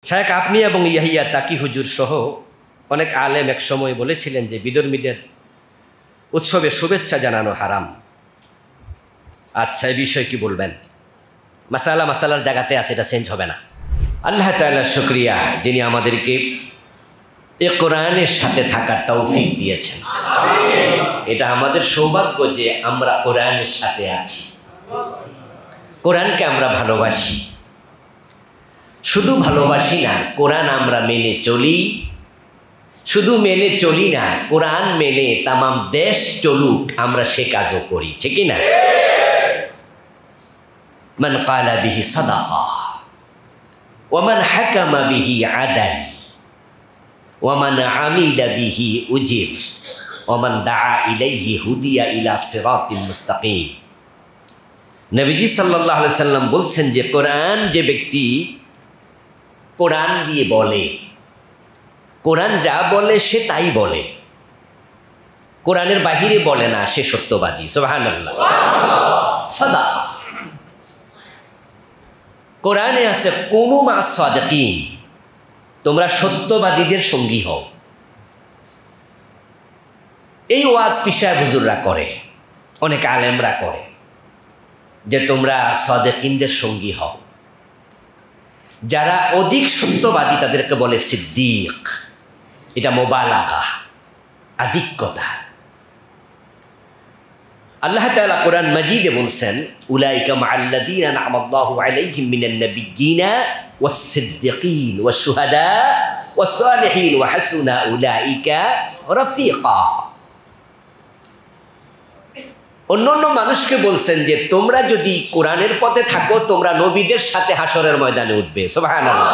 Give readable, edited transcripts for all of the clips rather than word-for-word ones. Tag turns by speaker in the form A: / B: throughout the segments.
A: শায়েখ আপনি এবং ইয়াহিয়া তাকি হুজুর সহ অনেক আলেম এক সময় বলেছিলেন যে বিধর্মীদের উৎসবে শুভেচ্ছা জানানো হারাম। আচ্ছা, এই বিষয়ে কি বলবেন? মাসালার জায়গাতে আছে, এটা চেঞ্জ হবে না। আল্লাহ তাআলার শুকরিয়া যিনি আমাদেরকে এ কোরআনের সাথে থাকার তৌফিক দিয়েছেন। এটা আমাদের সৌভাগ্য যে আমরা কোরআনের সাথে আছি, কোরআনকে আমরা ভালোবাসি। শুধু ভালোবাসি না, কোরআন আমরা মেনে চলি। শুধু মেনে চলি না, কোরআন মেনে তামাম দেশ চলুক, আমরা সে কাজও করি, ঠিক না? মান ক্বালা বিহি সাদাকা ওয়া মান হাকামা বিহি আদাল ওয়া মান আমিলা বিহি উজির ওয়া মান দাআ ইলাইহি হুদিয়া ইলা সিরাতিল মুস্তাকিম। নবীজি সাল্লাল্লাহু আলাইহি সাল্লাম বলছেন যে কোরআন যে ব্যক্তি কোরআন দিয়ে বলে, কোরআন যা বলে সে তাই বলে, কোরআনের বাহিরে বলে না, সে সত্যবাদী। সুবহানাল্লাহ। সাদাকা। কোরআনে আছে কুনু মা'আস সাদিকিন, তোমরা সত্যবাদীদের সঙ্গী হও। এই ওয়াজ পিশা হুজুররা করে, অনেক আলেমরা করে যে তোমরা সাদিকিনদের সঙ্গী হও। যারা অধিক সত্যবাদী তাদেরকে বলে সিদ্দিক। এটা মোবালাগা, আধিক্যতা। আল্লাহ তাআলা কোরআন মাজিদে বলছেন উলাইকা মা'আল্লাযীনা আন'আমাল্লাহু আলাইহিম মিনান নাবিয়্যিনা ওয়াস-সিদ্দিকিন ওয়াশ-শুহাদা ওয়াস-সালিহিন ওয়া হাসুনা উলাইকা রাফীকা। অন্যান্য মানুষকে বলছেন যে তোমরা যদি কোরআনের পথে থাকো, তোমরা নবীদের সাথে হাসরের ময়দানে উঠবে। সুবহানাল্লাহ।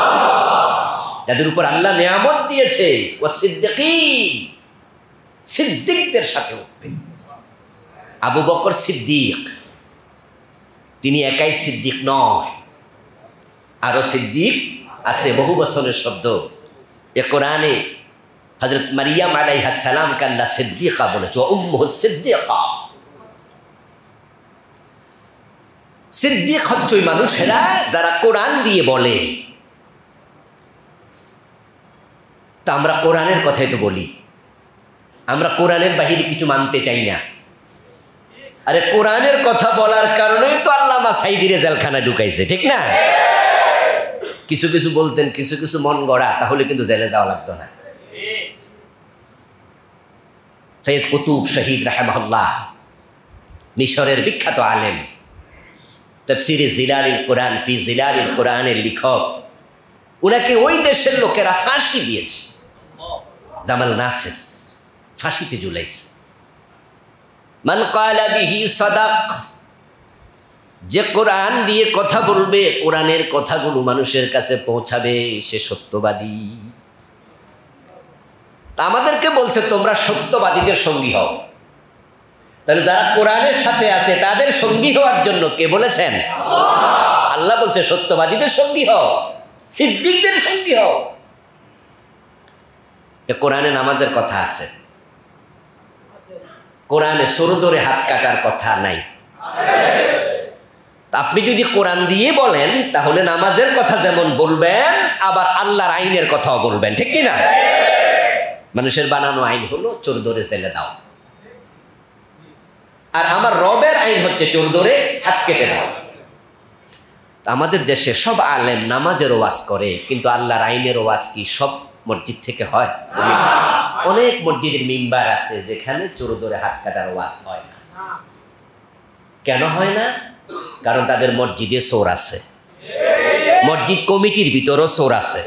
A: যাদের উপর আল্লাহ নিয়ামত দিয়েছে, ওয়াস-সিদ্দিকিন, সিদ্দিকদের সাথে উঠবে। আবু বকর সিদ্দিক, তিনি একাই সিদ্দিক নয়, আরো সিদ্দিক আছে, বহু বছরের শব্দ। এ কোরআনে হযরত মারিয়াম আলাইহিস সালাম কে আল্লাহ সিদ্দিকা বলেছে, উম্মুহু সিদ্দিকা। সিদ্দিক হচ্ছে ওই মানুষেরা যারা কোরআন দিয়ে বলে। তা আমরা কোরআনের কথাই তো বলি, আমরা কোরআনের বাহিরে কিছু মানতে চাই না। আরে কোরআনের কথা বলার কারণেই তো আল্লামা সাঈদীরে জেলখানা ঢুকাইছে, ঠিক না? কিছু কিছু বলতেন, কিছু কিছু মন গড়া, তাহলে কিন্তু জেলে যাওয়া লাগতো না। সৈয়দ কুতুব শহীদ রাহিমাহুল্লাহ, মিশরের বিখ্যাত আলেম, তাফসীরে জিলালিল কোরআন ফি জিলালিল কোরআনের লেখক, উনাকে ওই দেশের লোকেরা ফাঁসি দিয়েছে। জামাল নাসির ফাঁসিতে ঝুলাইছে। মান ক্বালা বিহি সাদাক, যে কোরআন দিয়ে কথা বলবে, কোরআনের কথাগুলো মানুষের কাছে পৌঁছাবে, সে সত্যবাদী। তা আমাদেরকে বলছে তোমরা সত্যবাদীদের সঙ্গী হও। তাহলে যারা কোরআনের সাথে আছে তাদের সঙ্গী হওয়ার জন্য কে বলেছেন? আল্লাহ বলছে সত্যবাদীদের সঙ্গী হও, সিদ্দিকদের সঙ্গী হও। এ কোরআনে নামাজের কথা আছে, কোরআনে সরু ধরে হাত কাটার কথা নাই। আপনি যদি কোরআন দিয়ে বলেন তাহলে নামাজের কথা যেমন বলবেন, আবার আল্লাহর আইনের কথাও বলবেন, ঠিক কি না? মানুষের বানানো আইন হলো চোর ধরে জেলে দাও, আর আমার রবের আইন হচ্ছে চোর ধরে হাত কেটে দাও। আমাদের দেশে সব আলেম নামাজের ওয়াজ করে, কিন্তু আল্লাহর আইনের ওয়াজ কি সব মসজিদ থেকে হয়? অনেক মসজিদের মিম্বার আছে যেখানে চোর ধরে হাত কাটার ওয়াজ হয় না। কেন হয় না? কারণ তাদের মসজিদে চোর আছে, মসজিদ কমিটির ভিতরও চোর আছে,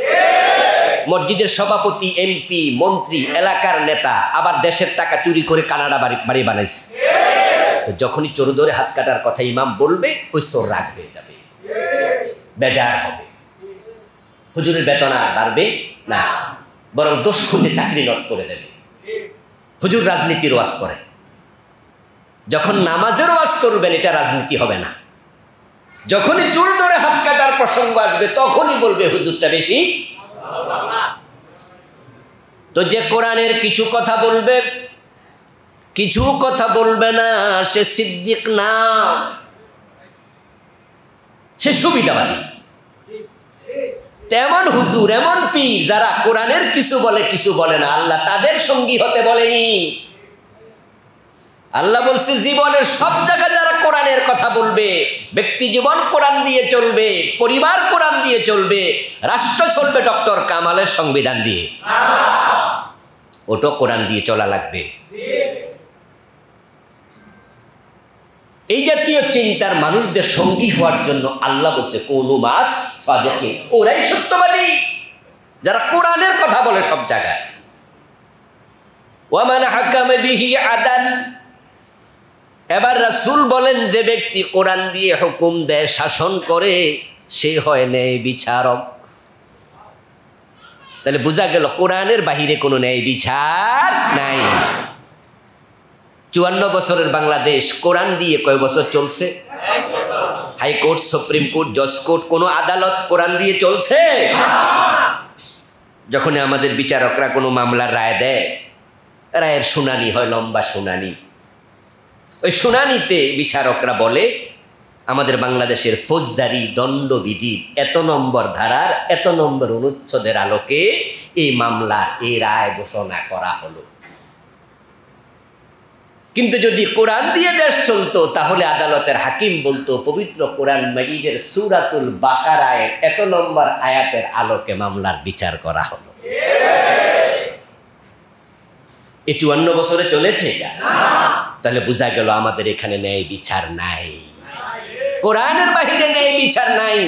A: মসজিদের সভাপতি, এমপি, মন্ত্রী, এলাকার নেতা আবার দেশের টাকা চুরি করে কানাডা বাড়ি বানাইছে। তো যখনই চোর ধরে হাত কাটার কথা ইমাম বলবে, ওই চোর রাগ হয়ে যাবে, বেজার হবে, হুজুরের বেতন আর বাড়বে না, বরং দোষ খুঁজে চাকরি নট করে দেবে। হুজুর রাজনীতির ওয়াজ করে, যখন নামাজের ওয়াজ করবেন এটা রাজনীতি হবে না। যখনই চোর ধরে হাত কাটার প্রসঙ্গ আসবে তখনই বলবে হুজুরটা বেশি। তো যে কোরআনের কিছু কথা বলবে, কিছু কথা বলবে না, সে সিদ্দিক না, সে সুবিধাবাদী। তেমন হুজুর, এমন পীর যারা কোরআনের কিছু বলে কিছু বলে না, আল্লাহ তাদের সঙ্গী হতে বলেনি। আল্লাহ বলছে জীবনের সব জায়গায় যারা কোরআনের কথা বলবে, ব্যক্তি জীবন কোরআন দিয়ে চলবে, পরিবার কোরআন দিয়ে চলবে, রাষ্ট্র চলবে ডক্টর কামালের সংবিধান দিয়ে, ওটা কোরআন দিয়ে চলা লাগবে। এই জাতীয় চিন্তার মানুষদের সঙ্গী হওয়ার জন্য আল্লাহ বলছে কোন মাস সাদিকিন, ওরাই সত্যবাদী যারা কোরআনের কথা বলে সব জায়গায়। ওয়ামান হাকামা বিহি আদাল, এবার রাসূল বলেন যে ব্যক্তি কোরআন দিয়ে হুকুম দেয়, শাসন করে, সে হয় ন্যায় বিচারক। তাহলে বোঝা গেল কোরআনের বাহিরে কোনো ন্যায় বিচার নাই। 54 বছরের বাংলাদেশ কোরআন দিয়ে কয় বছর চলছে? হাইকোর্ট, সুপ্রিম কোর্ট, জজ কোর্ট, কোনো আদালত কোরআন দিয়ে চলছে? যখন আমাদের বিচারকরা কোনো মামলার রায় দেয়, রায়ের শুনানি হয়, লম্বা শুনানি। ওই শুনানিতে বিচারকরা বলে আমাদের বাংলাদেশের ফৌজদারি দণ্ডবিধির এত নম্বর ধারার এত নম্বর অনুচ্ছেদের আলোকে এই মামলার এই রায় ঘোষণা করা হলো। কিন্তু যদি কোরআন দিয়ে দেশ চলতো তাহলে আদালতের হাকিম বলতো পবিত্র কোরআন মাজিদের সূরাতুল বাকারায় এত নম্বর আয়াতের আলোকে মামলার বিচার করা হলো। এই 54 বছরে চলেছে এটা? তাহলে বোঝা গেল আমাদের এখানে ন্যায় বিচার নাই, কোরআনের বাহিরে ন্যায় বিচার নাই।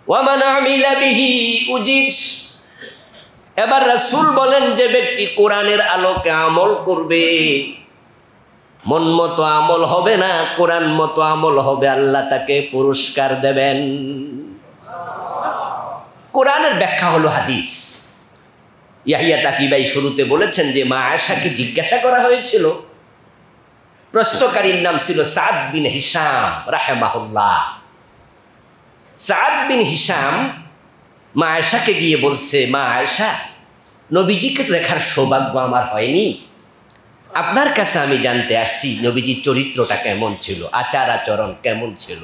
A: ওয়ামান আমিলা বিহি উজির, এবার রাসূল বলেন যে ব্যক্তি কোরআনের আলোকে আমল করবে, মন মতো আমল হবে না, কোরআন মতো আমল হবে, আল্লাহ তাকে পুরস্কার দেবেন। কোরআনের ব্যাখ্যা হলো হাদিস। ইয়াহিয়া তাকিবাই শুরুতে বলেছেন যে মা আয়েশাকে জিজ্ঞাসা করা হয়েছিল, প্রশ্নকারীর নাম ছিল সাদ বিন হিশাম রাহিমাহুল্লাহ। সাদ বিন হিশাম মা আয়েশাকে গিয়ে বলছে, মা আয়েশা, নবীজিকে তো দেখার সৌভাগ্য আমার হয়নি, আপনার কাছে আমি জানতে আসছি নবীজির চরিত্রটা কেমন ছিল, আচার আচরণ কেমন ছিল।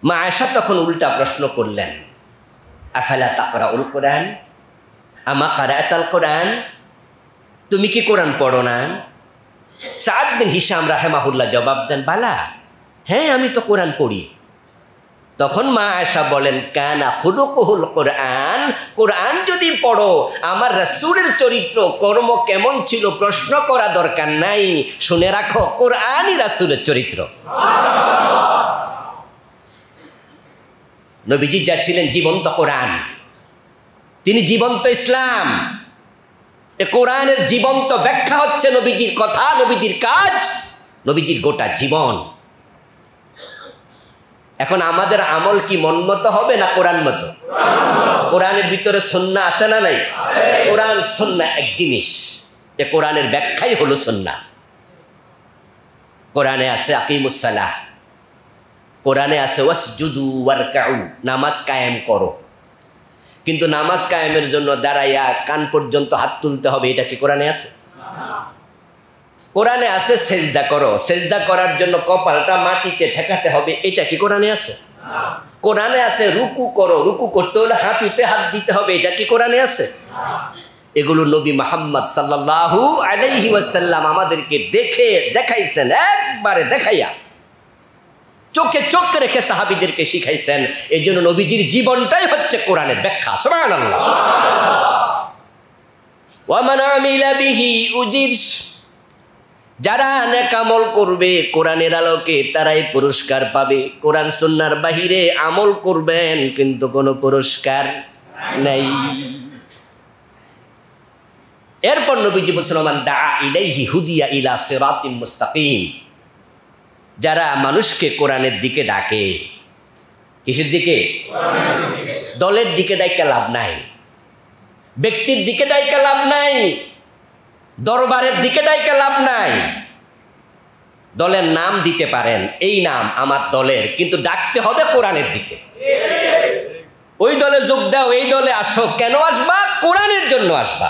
A: মা আয়েশা তখন উল্টা প্রশ্ন করলেন, আফালা তাকরাউল কোরআন আমা কারাআতাল কোরআন, তুমি কি কোরআন পড়ো না? সাদ বিন হিশাম রাহিমাহুল্লাহ জবাব দেন, বালা, হ্যাঁ আমি তো কোরআন পড়ি। তখন মা আয়েশা বলেন, কানা খুলুকুহুল কোরআন, কোরআন যদি পড়ো, আমার রাসূলের চরিত্র কর্ম কেমন ছিল প্রশ্ন করা দরকার নাই, শুনে রাখো কোরআনই রাসূলের চরিত্র। নবীজি যা ছিলেন জীবন্ত কোরআন, তিনি জীবন্ত ইসলাম। এ কোরআনের জীবন্ত ব্যাখ্যা হচ্ছে নবীজির কথা, নবীজির কাজ, নবীজির গোটা জীবন। এখন আমাদের আমল কি মন মতো হবে না কোরআন মতো? কোরআনের ভিতরে সুন্নাহ আছে না নাই? কোরআন সুন্নাহ এক জিনিস, এ কোরআনের ব্যাখ্যাই হলো সুন্নাহ। কোরআনে আছে আকিমুস সালাহ, কোরআনে আছে ওয়াসজুদু ওয়ারকাউ, নামাজ কায়েম করো। কিন্তু নামাজ কায়েমের জন্য দাঁড়াইয়া কান পর্যন্ত হাত তুলতে হবে, এটা কি কোরআনে আছে? কোরআনে আছে সেজদা করো, সেজদা করার জন্য কপালটা মাটিতে ঠেকাতে হবে, এটা কি কোরআনে আছে? কোরআনে আছে রুকু করো, রুকু করতে হলে হাঁটুতে হাত দিতে হবে, এটা কি কোরআনে আছে? এগুলো নবী মুহাম্মদ সাল্লাল্লাহু আলাইহি ওয়াসাল্লাম আমাদেরকে দেখাইছেন, একবারে দেখাইয়া চোখে চোখ রেখে সাহাবীদেরকে শিখাইছেন। এই জন্য নবীজির জীবনটাই হচ্ছে কোরআনের ব্যাখ্যা। সুবহানাল্লাহ। ওয়া মান আমিলা বিহি উজির, যারা নেক আমল করবে কোরআনের আলোকে তারাই পুরস্কার পাবে। কোরআন সুন্নাহর বাহিরে আমল করবেন কিন্তু কোনো পুরস্কার নাই। এরপর নবীজি বলেছেন, মান দাআ ইলাইহি হুদিয়া ইলা সিরাতিম মুস্তাকিম, যারা মানুষকে কোরআনের দিকে ডাকে, কিসের দিকে? দলের দিকে ডাইকা লাভ নাই, ব্যক্তির দিকে ডাইকা লাভ নাই, দরবারের দিকে ডাইকা লাভ নাই। দলের নাম দিতে পারেন, এই নাম আমার দলের, কিন্তু ডাকতে হবে কোরআনের দিকে। ওই দলে যোগ দাও, এই দলে আসো, কেন আসবা? কোরআনের জন্য আসবা।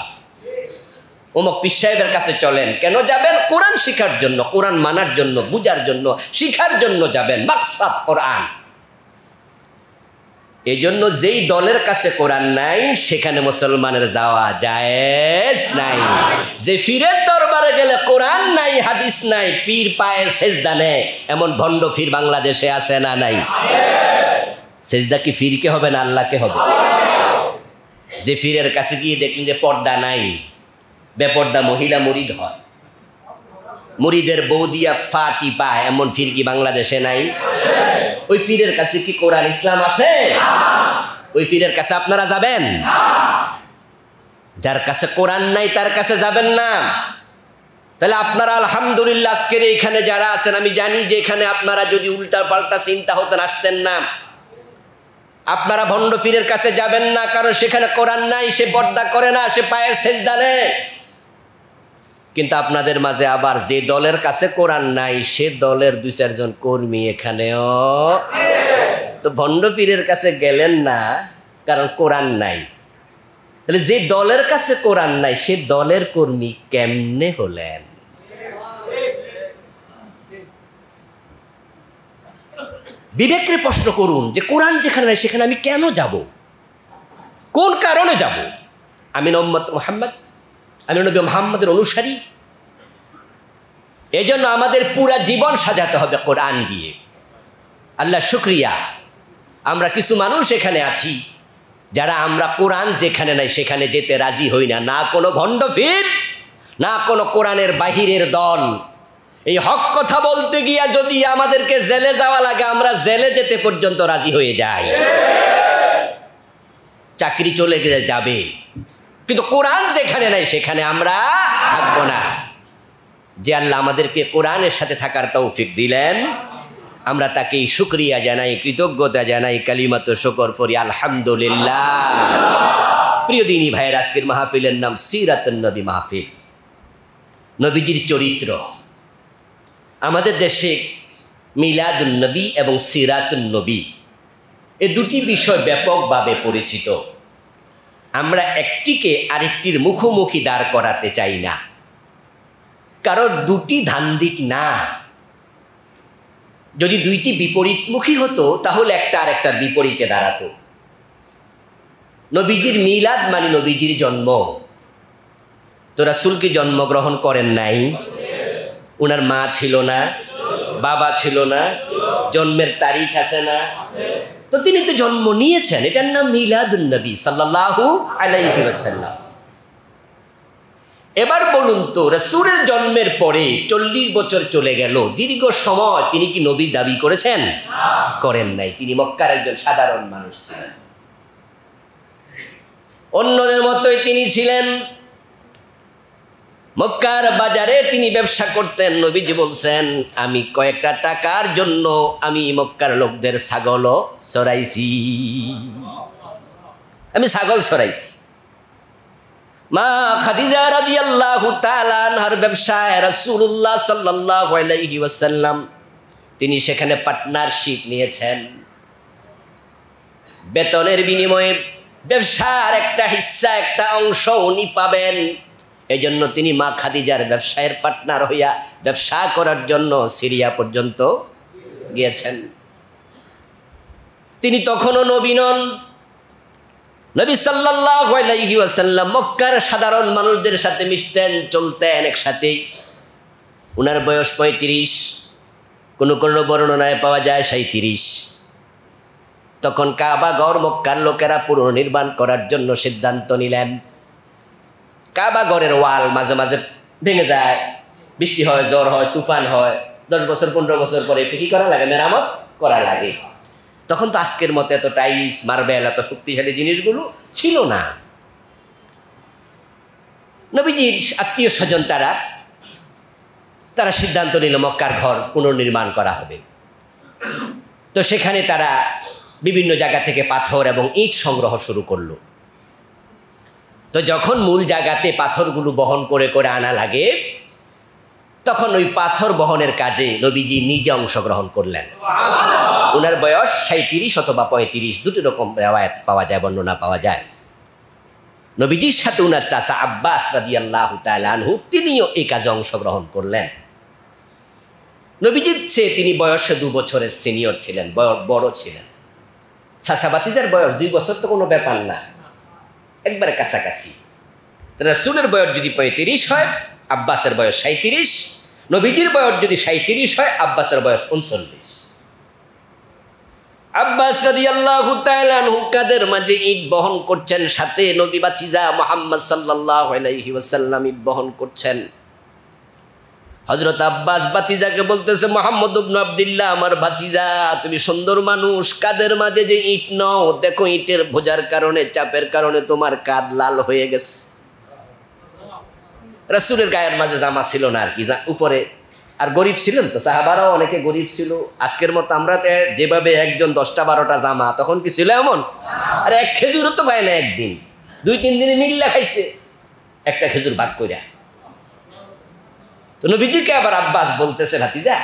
A: অমুক পীর সাহেবের কাছে চলেন, কেন যাবেন? কোরআন শিখার জন্য, কোরআন মানার জন্য, বুঝার জন্য, শিখার জন্য যাবেন, মাকসাদ কোরআন। এই জন্য যেই দলের কাছে কোরআন নাই সেখানে মুসলমানের যাওয়া জায়েজ নাই। যে পীরের দরবারে গেলে কোরআন নাই, হাদিস নাই, পীর পায়ে সেজদা নেয়, এমন ভণ্ড পীর বাংলাদেশে আছে না নাই? সেজদা কি পীরকে হবে না আল্লাহকে হবে? যে পীরের কাছে গিয়ে দেখলেন যে পর্দা নাই, বেপর্দা মহিলা মুরিদ হয়, মুরিদের বৌদিয়া ফাটি পায়, এমন পীর কি বাংলাদেশে নাই? ওই পীরের কাছে কি কোরআন ইসলাম আছে? ওই পীরের কাছে আপনারা যাবেন? যার কাছে কোরআন নাই তার কাছে যাবেন না। তাহলে আপনারা আলহামদুলিল্লাহ আজকের এইখানে যারা আছেন, আমি জানি যে এখানে আপনারা যদি উল্টা পাল্টা চিন্তা হতেন আসতেন না। আপনারা ভণ্ড পীরের কাছে যাবেন না, কারণ সেখানে কোরআন নাই, সে পর্দা করে না, সে পায়ে সেজদা নেয়। কিন্তু আপনাদের মাঝে আবার যে দলের কাছে কোরআন নাই সে দলের 2-4 জন কর্মী এখানেও। তো ভণ্ড পীরের কাছে গেলেন না কারণ কোরআন নাই। তাহলে যে দলের কাছে কোরআন নাই সে দলের কর্মী কেমনে হলেন? বিবেককে প্রশ্ন করুন যে কোরআন যেখানে নাই সেখানে আমি কেন যাব? কোন কারণে যাব? আমি উম্মত মুহাম্মদ, আমি নবী মুহাম্মদের অনুসারী। এই জন্য আমাদের পুরা জীবন সাজাতে হবে কোরআন দিয়ে। আল্লাহ শুকরিয়া, আমরা কিছু মানুষ এখানে আছি যারা আমরা কোরআন যেখানে নাই সেখানে যেতে রাজি হই না। না কোনো ভণ্ড পীর, না কোনো কোরআনের বাহিরের দল। এই হক কথা বলতে গিয়া যদি আমাদেরকে জেলে যাওয়া লাগে, আমরা জেলে যেতে পর্যন্ত রাজি হয়ে যাই। চাকরি চলে গেলে যাবে, কিন্তু কোরআন যেখানে নাই সেখানে আমরা থাকবো না। যে আল্লাহ আমাদেরকে কোরআনের সাথে থাকার তৌফিক দিলেন, আমরা তাকে শুকরিয়া জানাই, কৃতজ্ঞতা জানাই, কালিমাত শুকর করি, আলহামদুলিল্লাহ। প্রিয় দিনী ভাইয়ের, আজকের মাহফিলের নাম সিরাতুন নবী মাহফিল, নবীজির চরিত্র। আমাদের দেশে মিলাদুন নবী এবং সিরাতুন নবী এই দুটি বিষয় ব্যাপকভাবে পরিচিত। আমরা একটিকে আরেকটির মুখোমুখি দাঁড় করাতে চাই না, কারণ দুটি ধান্দিক না। যদি দুইটি বিপরীতমুখী হতো তাহলে একটা আরেকটার বিপরীতে দাঁড়াতো। নবীজির মিলাদ মানে নবীজির জন্ম। তো রাসূল কি জন্মগ্রহণ করেন নাই? উনার মা ছিল না, বাবা ছিল না, জন্মের তারিখ আছে না? তো তিনি তো জন্ম নিয়েছেন, এটার নাম মিলাদুন নবী সাল্লাল্লাহু আলাইহি ওয়াসাল্লাম। এবার বলুন তো, রাসূলের জন্মের পরে 40 বছর চলে গেল, দীর্ঘ সময় তিনি কি নবী দাবি করেছেন? করেন নাই। তিনি মক্কার একজন সাধারণ মানুষ ছিলেন, অন্যদের মতোই তিনি ছিলেন। মক্কার বাজারে তিনি ব্যবসা করতেন। নবীজি বলছেন, আমি কয়েকটা টাকার জন্য আমি মক্কার লোকদের ছাগলও চড়াইছি, আমি ছাগল চড়াইছি। মা খাদিজা রাদিয়াল্লাহু তাআলা আনহার ব্যবসায় রাসূলুল্লাহ সাল্লাল্লাহু আলাইহি ওয়াসাল্লাম তিনি সেখানে পার্টনারশিপ নিয়েছেন। বেতনের বিনিময়ে ব্যবসার একটা হিস্সা, একটা অংশ উনি পাবেন। এই জন্য তিনি মা খাদিজার ব্যবসায়ের পার্টনার হইয়া ব্যবসা করার জন্য সিরিয়া পর্যন্ত গিয়েছেন। তিনি তখনও নবী নন। নবী সাল্লাল্লাহু আলাইহি ওয়াসাল্লাম মক্কার সাধারণ মানুষদের সাথে মিশতেন, চলতেন একসাথে। উনার বয়স 35, কোনো কোনো বর্ণনায় পাওয়া যায় 37। তখন কাবা ঘর মক্কার লোকেরা পুনর্নির্মাণ করার জন্য সিদ্ধান্ত নিলেন। কাবা ঘরের ওয়াল মাঝে মাঝে ভেঙে যায়, বৃষ্টি হয়, জ্বর হয়, তুফান হয়, 10 বছর 15 বছর পরে কি করা লাগে? মেরামত করা লাগে। তখন তো আজকের মতো এত টাইলস, মার্বেল, এত শক্তিশালী জিনিসগুলো ছিল না। নবীজির আত্মীয় স্বজন তারা সিদ্ধান্ত নিল মক্কার ঘর পুনর্নির্মাণ করা হবে। তো সেখানে তারা বিভিন্ন জায়গা থেকে পাথর এবং ইট সংগ্রহ শুরু করলো। তো যখন মূল জায়গাতে পাথরগুলো বহন করে করে আনা লাগে, তখন ওই পাথর বহনের কাজে নবীজি নিজে অংশগ্রহণ করলেন। ওনার বয়স 37 অথবা 35, দুটি রকম রিওয়ায়াত পাওয়া যায়, বর্ণনা পাওয়া যায়। নবীজির সাথে ওনার চাচা আব্বাস রাদিয়াল্লাহু তাআলা আনহু তিনিও এই কাজে অংশগ্রহণ করলেন। নবীজির চেয়ে তিনি বয়সে 2 বছরের সিনিয়র ছিলেন, বড় ছিলেন। চাচা ভাতিজার বয়স 2 বছর তো কোনো ব্যাপার না, একবারে কাছাকাছি। রাসূলের বয়স যদি 35 হয়, আব্বাসের বয়স 37, নবীজির বয়স যদি 37 হয়, আব্বাসের বয়স 39। আব্বাস রাদিয়াল্লাহু তাআলা আনহু কাদের মাঝে ইট বহন করছেন, সাথে নবী ভাতিজা মুহাম্মদ সাল্লাল্লাহু আলাইহি ওয়াসাল্লাম ইট বহন করছেন। হযরত আব্বাস ভাতিজাকে বলতেছে, মুহাম্মদ ইবনে আব্দুল্লাহ, আমার ভাতিজা, তুমি সুন্দর মানুষ, কাদের মাঝে যে ইট নাও, দেখো ইটের বোঝার কারণে, চাপের কারণে তোমার কাঁধ লাল হয়ে গেছে। রাসূলের গায়ের মাঝে জামা ছিল না আর কি, উপরে, আর গরিব ছিলেন তো, সাহাবারাও অনেকে গরিব ছিল। আজকের মতো আমরা যেভাবে একজন 10টা-12টা জামা, তখন কি ছিল এমন? আর এক খেজুরও তো পায় না, একদিন 2-3 দিনে মিল্লা খাইছে একটা খেজুর ভাগ কইরা। তো নবীজিকে আবার আব্বাস বলতেছে, ভাতিজা,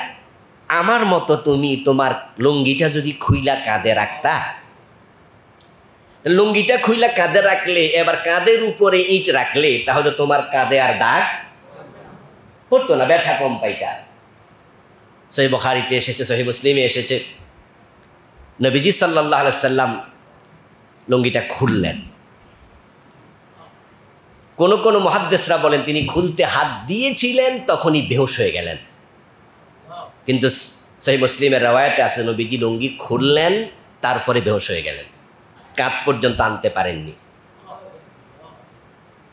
A: আমার মতো তুমি তোমার লুঙ্গিটা যদি খুইলা কাঁধে রাখতা, লুঙ্গিটা খুইলা কাঁধে রাখলে, এবার কাঁধের উপরে ইট রাখলে, তাহলে তোমার কাঁধে আর দাগ পড়তো না, ব্যথা কম পাইতা। সহিহ বুখারীতে এসেছে, সহিহ মুসলিমে এসেছে, নবীজি সাল্লাল্লাহু আলাইহি সাল্লাম লুঙ্গিটা খুললেন। কোন কোন মুহাদ্দিসরা বলেন তিনি খুলতে হাত দিয়েছিলেন, তখনই বেহুশ হয়ে গেলেন। কিন্তু সহিহ মুসলিমের রওয়ায়াতে আছে নবীজি লুঙ্গি খুললেন, তারপরে বেহুশ হয়ে গেলেন, কাঁধ পর্যন্ত আনতে পারেননি।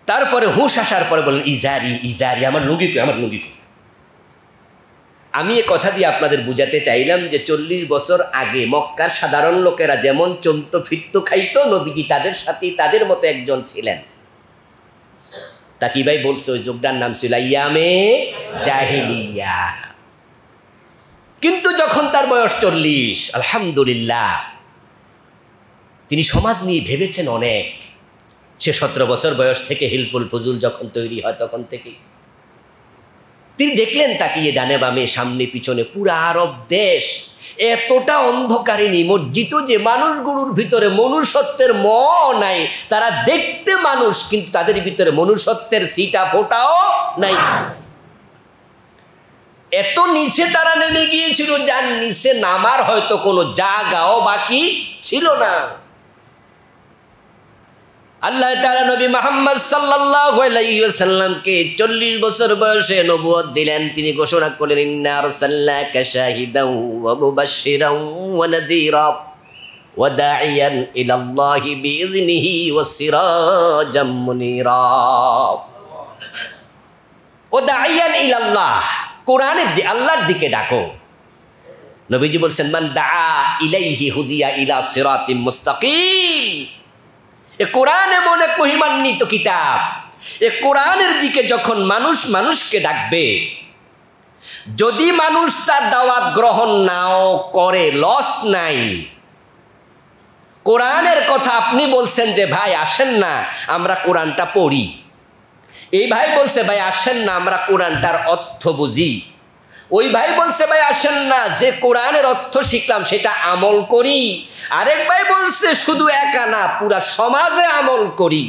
A: তারপরে হুঁশ আসার পরে বলেন, ইজারি ইজারি, আমার লুঙ্গি কই, আমার লুঙ্গি কই। আমি এ কথা দিয়ে আপনাদের বুঝাতে চাইলাম যে 40 বছর আগে মক্কার সাধারণ লোকেরা যেমন চলতো ফিরতো খাইতো, নবীজি তাদের সাথে তাদের মতো একজন ছিলেন। তাকি ভাই বলছে ওই যুগটার নাম ছিল ইয়ামে জাহিলিয়া। কিন্তু যখন তার বয়স 40, আলহামদুলিল্লাহ, তিনি সমাজ নিয়ে ভেবেছেন অনেক। সে 17 বছর বয়স থেকে হিলফুল ফুজুল যখন তৈরি হয়, তখন থেকে তিনি দেখলেন তাকিয়ে ডানে বামে সামনে পিছনে পুরা আরব দেশ এতটা অন্ধকারে নিমজ্জিত যে মানুষগুলোর ভিতরে মনুষ্যত্বের ম নাই। তারা দেখতে মানুষ, কিন্তু তাদের ভিতরে মনুষ্যত্বের সিটা ফোটাও নাই। এত নিচে তারা নেমে গিয়েছিল, যার নিচে নামার হয়তো কোনো জায়গাও বাকি ছিল না। আল্লাহ তাআলা নবী মুহাম্মদ সাল্লাল্লাহু আলাইহি ওয়াসাল্লামকে 40 বছর বয়সে নবুয়ত দিলেন। তিনি ঘোষণা করলেন, ইন্না আরসালনাকা শাহিদাও ওয়া মুবাশশিরাও ওয়া নাযীরা ওয়া দাঈয়ান ইলাল্লাহি বিইযনিহি ওয়া সিরাজাম মুনীরা। ওয়া দাঈয়ান ইলাল্লাহ, কোরআনের আল্লাহর দিকে ডাকো। নবীজি বলছেন, মান দাআ ইলাইহি হুদিয়া ইলা সিরাতিম মুস্তাকিম। এ কোরআন এমন এক মহিমান্বিত কিতাব, এ কোরআনের দিকে যখন মানুষ মানুষকে ডাকবে, যদি মানুষ তার দাওয়াত গ্রহণ নাও করে, লস নাই। কোরআনের কথা আপনি বলছেন যে ভাই আসেন না আমরা কোরআনটা পড়ি, এই ভাই বলছে ভাই আসেন না আমরা কোরআনটার অর্থ বুঝি, ওই ভাই বলছে ভাই আসেন না যে কোরআনের অর্থ শিখলাম সেটা আমল করি, আরেক ভাই বলছে শুধু একা না পুরা সমাজে আমল করি।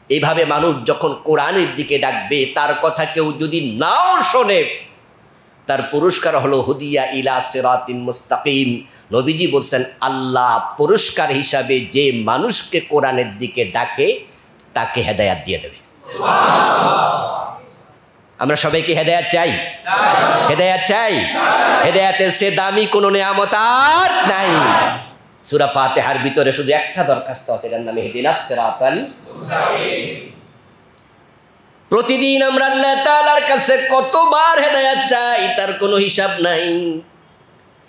A: এইভাবে মানুষ যখন কোরআনের দিকে ডাকবে, তার কথা কেউ যদি নাও শোনে, তার পুরস্কার হলো হুদিয়া ইলা সিরাতিন মুস্তাকিম। নবীজি বলছেন, আল্লাহ পুরস্কার হিসাবে যে মানুষকে কোরআনের দিকে ডাকে তাকে হেদায়াত দিয়ে দেবে। আমরা সবাইকে হেদায়াত চাই, হেদায়াত চাই। হেদায়াতের সে দামি কোনো নিয়ামত আর নাই। সূরা ফাতিহার ভিতরে শুধু একটা দরখাস্ত আছে, এটার নাম ইহদিনাস সিরাতাল মুস্তাকিম। প্রতিদিন আমরা আল্লাহ তাআলার কাছে কতবার হেদায়াত চাই তার কোনো হিসাব নাই।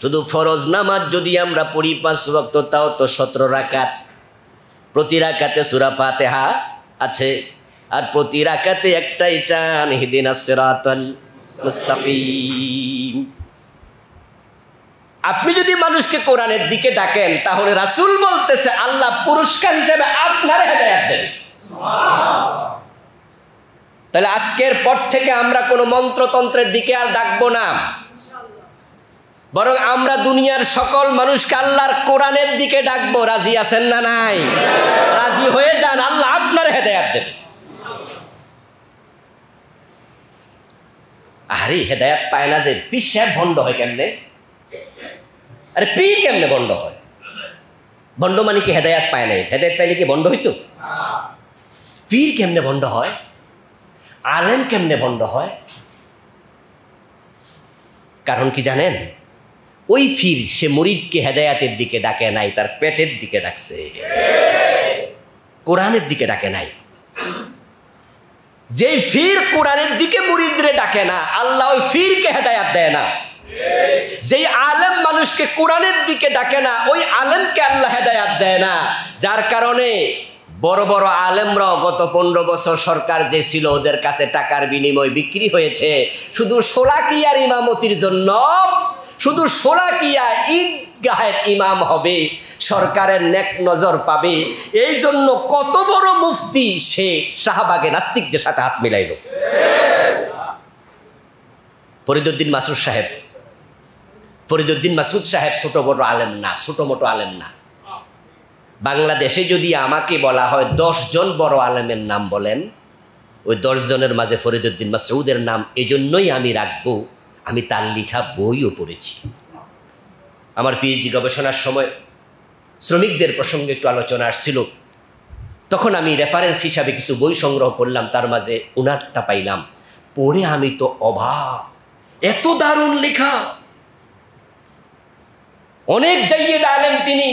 A: শুধু ফরজ নামাজ যদি আমরা পড়ি 5 ওয়াক্ত, তাও তো 17 রাকাত। প্রতি রাকাতে সূরা ফাতিহা আছে, আর প্রতি রাকাতে একটাই চান, ইহদিনাস সিরাতাল মুস্তাকিম। আপনি যদি মানুষকে কোরআনের দিকে ডাকেন, তাহলে রাসূল বলতেছে আল্লাহ পুরস্কার হিসেবে আপনার হেদায়েত দেবে। তাহলে আজকের পর থেকে আমরা কোনো মন্ত্রতন্ত্রের দিকে আর ডাকবো না, বরং আমরা দুনিয়ার সকল মানুষকে আল্লাহর কোরআনের দিকে ডাকবো। রাজি আছেন না নাই? রাজি হয়ে যান, আল্লাহ আপনার হেদায়েত দেবে। আরে হেদায়েত পায় না যে পীর সাহেব ভণ্ড হয় কেমনে? আরে পীর কেমনে ভণ্ড হয়? বন্ড মানে কি হেদায়াত পায় নাই? হেদায়াত পাইলে কি বন্ড হইতো? পীর কেমনে বন্ড হয়? আলেম কেমনে বন্ড হয়? কারণ কি জানেন? ওই পীর সে মুরিদকে হেদায়াতের দিকে ডাকে নাই, তার পেটের দিকে ডাকছে, কোরআনের দিকে ডাকে নাই। যে পীর কোরআনের দিকে মুরিদরে ডাকে না, আল্লাহ ওই পীরকে হেদায়াত দেয় না। যেই আলেম মানুষকে কোরআনের দিকে ডাকে না, ওই আলেমকে আল্লাহ হেদায়াত দেয় না। যার কারণে বড় বড় আলেমরাও গত 15 বছর সরকার যে ছিল ওদের কাছে টাকার বিনিময় বিক্রি হয়েছে শুধু শোলাকিয়ার ইমামতির জন্য। শুধু শোলাকিয়া ঈদগাহের ইমাম হবে, সরকারের নেক নজর পাবে, এই জন্য কত বড় মুফতি সে শাহবাগে নাস্তিকদের সাথে হাত মিলাইল। ফরিদউদ্দিন মাসুদ সাহেব, ফরিদউদ্দিন মাসুদ সাহেব ছোট বড় আলেম না, ছোট মোটো আলেম না। বাংলাদেশে যদি আমাকে বলা হয় 10 জন বড় আলেমের নাম বলেন, ওই 10 জনের মাঝে ফরিদউদ্দিন মাসউদের নাম এজন্যই আমি রাখবো, আমি তার লেখা বইও পড়েছি। আমার পিএইচডি গবেষণার সময় শ্রমিকদের প্রসঙ্গে একটু আলোচনা আসছিল, তখন আমি রেফারেন্স হিসাবে কিছু বই সংগ্রহ করলাম, তার মাঝে উনারটা পাইলাম। পড়ে আমি তো অবাক, এত দারুণ লেখা। অনেক জাইয়েদ আলেম তিনি,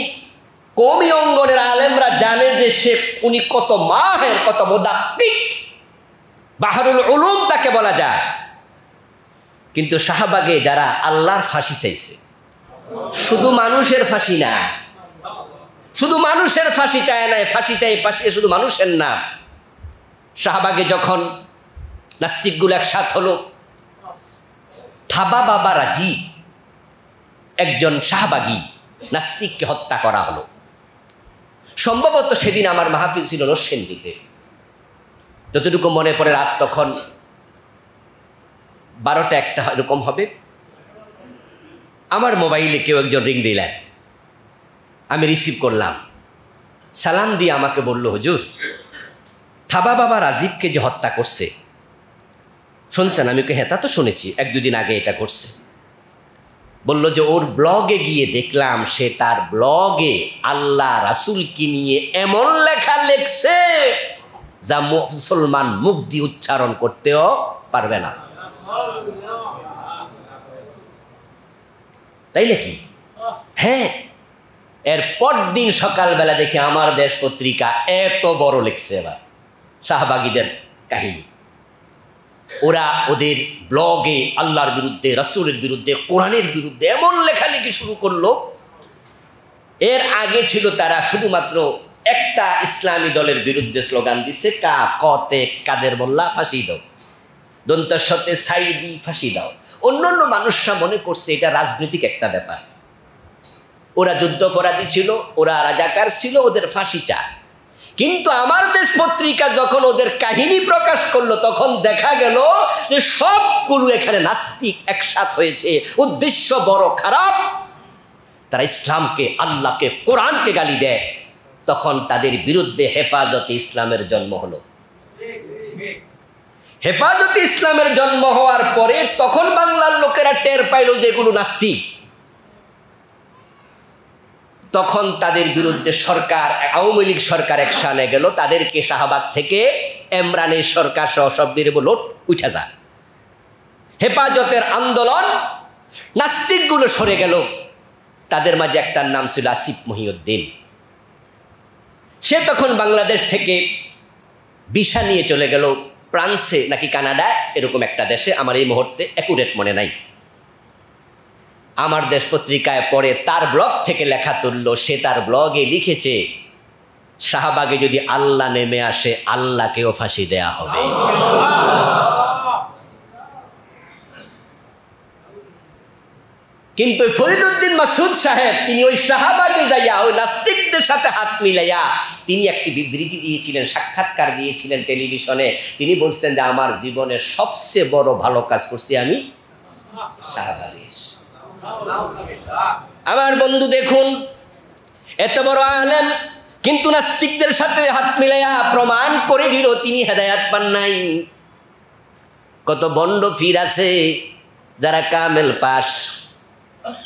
A: কওমি অঙ্গনের আলেমরা জানে যে সে উনি কত মাহের, কত মুদাক্কিক, বাহরুল উলুম তাকে বলা যায়। কিন্তু শাহবাগে যারা আল্লাহর ফাঁসি চাইছে, শুধু মানুষের ফাঁসি না, শুধু মানুষের ফাঁসি চায় না, ফাঁসি চাই ফাঁসি শুধু মানুষের না। শাহবাগে যখন নাস্তিকগুলো একসাথ হলো, থাবা বাবা রাজি একজন শাহবাগী নাস্তিককে হত্যা করা হলো। সম্ভবত সেদিন আমার মাহফিল ছিল নরসিংদীতে, যতটুকু মনে পড়ে রাত তখন 12টা-1টা এরকম হবে। আমার মোবাইলে কেউ একজন রিং দিলেন, আমি রিসিভ করলাম। সালাম দিয়ে আমাকে বলল, হুজুর থাবা বাবা রাজীবকে যে হত্যা করছে শুনছেন? আমি কে হ্যাঁ, তা তো শুনেছি, 1-2 দিন আগে এটা করছে। বলল যে ওর ব্লগে গিয়ে দেখলাম সে তার ব্লগে আল্লাহ রাসূলকে নিয়ে এমন লেখা লেখছে যা মুসলমান মুখ দিয়ে উচ্চারণ করতেও পারবে না। তাই নাকি? হ্যাঁ। এর পরদিন সকালবেলা দেখে আমার দেশ পত্রিকা এত বড় লিখছে এবার শাহবাগীদের কাহিনী। ওরা ওদের ব্লগে আল্লাহর বিরুদ্ধে, রাসূলের বিরুদ্ধে, কোরআনের বিরুদ্ধে এমন লেখালেখি শুরু করলো। এর আগে ছিল তারা শুধুমাত্র একটা ইসলামী দলের বিরুদ্ধে স্লোগান দিচ্ছে, কা কতে কাদের মোল্লা ফাঁসি দাও, দন্তের সাথে সাইদি ফাঁসি দাও। অন্যান্য মানুষরা মনে করছে এটা রাজনৈতিক একটা ব্যাপার। ওরা যুদ্ধাপরাধী ছিল, ওরা রাজাকার ছিল, ওদের ফাঁসি চায়। কিন্তু আমার দেশ পত্রিকা যখন ওদের কাহিনী প্রকাশ করলো, তখন দেখা গেল যে সবগুলো এখানে নাস্তিক একসাথ হয়েছে, উদ্দেশ্য বড় খারাপ। তারা ইসলামকে, আল্লাহকে, কোরআনকে গালি দেয়। তখন তাদের বিরুদ্ধে হেফাজতে ইসলামের জন্ম হলো। হেফাজতে ইসলামের জন্ম হওয়ার পরে তখন বাংলার লোকেরা টের পাইল যে এগুলো নাস্তিক। তখন তাদের বিরুদ্ধে সরকার, আওয়ামী লীগ সরকার অ্যাকশনে গেল, তাদেরকে শাহবাগ থেকে এমরানের সরকার সহ সব লোট উঠে যায়। হেফাজতের আন্দোলন, নাস্তিকগুলো সরে গেল। তাদের মাঝে একটার নাম ছিল আসিফ মহিউদ্দিন। সে তখন বাংলাদেশ থেকে ভিসা নিয়ে চলে গেল ফ্রান্সে নাকি কানাডা, এরকম একটা দেশে, আমার এই মুহূর্তে অ্যাকুরেট মনে নাই। আমার দেশ পত্রিকায় পড়ে তার ব্লগ থেকে লেখা তুললো, সে তার ব্লগে লিখেছে শাহবাগে যদি আল্লাহ নেমে আসে আল্লাহকেও ফাঁসি দেয়া হবে। কিন্তু ফরিদউদ্দিন মাসুদ সাহেব তিনি ওই শাহবাগে যাইয়া ওই নাস্তিকদের সাথে হাত মিলাইয়া তিনি একটি বিবৃতি দিয়েছিলেন, সাক্ষাৎকার দিয়েছিলেন টেলিভিশনে। তিনি বলছেন যে আমার জীবনের সবচেয়ে বড় ভালো কাজ করছি আমি শাহবাগে। আমার বন্ধু দেখুন, এত বড় আলেম কিন্তু নাস্তিকদের সাথে হাত মিলাইয়া প্রমাণ করে দিল তিনি হেদায়াত পান নাই। কত বন্ড ফির আছে যারা কামেল পাস,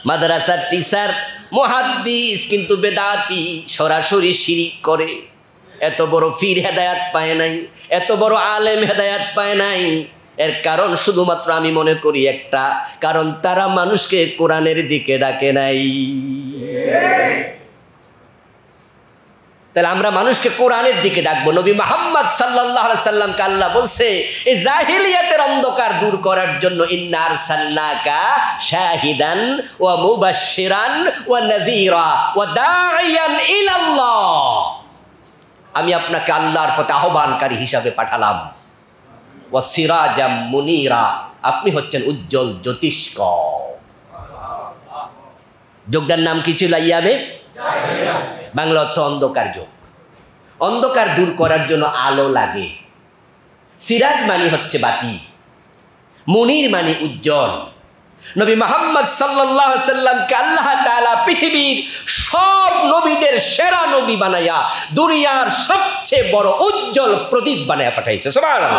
A: মাদ্রাসার টিচার, মুহাদ্দিস কিন্তু বেদাতি, সরাসরি শিরিক করে। এত বড় পীর হেদায়াত পায় নাই, এত বড় আলেম হেদায়াত পায় নাই। এর কারণ শুধুমাত্র আমি মনে করি একটা, কারণ তারা মানুষকে কোরআনের দিকে ডাকে নাই। তাহলে আমরা মানুষকে কোরআনের দিকে ডাকবো। নবী মুহাম্মদ সাল্লাল্লাহু আলাইহি সাল্লামকে আল্লাহ বলছে এই জাহিলিয়াতের অন্ধকার দূর করার জন্য, ইন্না আরসালনাকা শাহিদান ওয়া মুবাশশিরান ওয়া নাযীরা ওয়া দাঈয়ান ইলাল্লাহ। আমি আপনাকে আল্লাহর পথে আহ্বানকারী হিসাবে পাঠালাম। ওয়া সিরাজাম মুনীরা, আপনি হচ্ছেন উজ্জ্বল জ্যোতিষ্ক। যুগটার নাম কি ছিল? আইয়ামে জাহিলিয়াত। বাংলা অর্থ অন্ধকার যুগ। অন্ধকার দূর করার জন্য আলো লাগে। সিরাজ মানে হচ্ছে বাতি, মুনির মানে উজ্জ্বল। নবী মুহাম্মদ সাল্লাল্লাহু আলাইহি সাল্লামকে আল্লাহ তাআলা পৃথিবীর সব নবীদের সেরা নবী বানায়া দুনিয়ার সবচেয়ে বড় উজ্জ্বল প্রদীপ বানায়া পাঠাইছে। সুবহানাল্লাহ।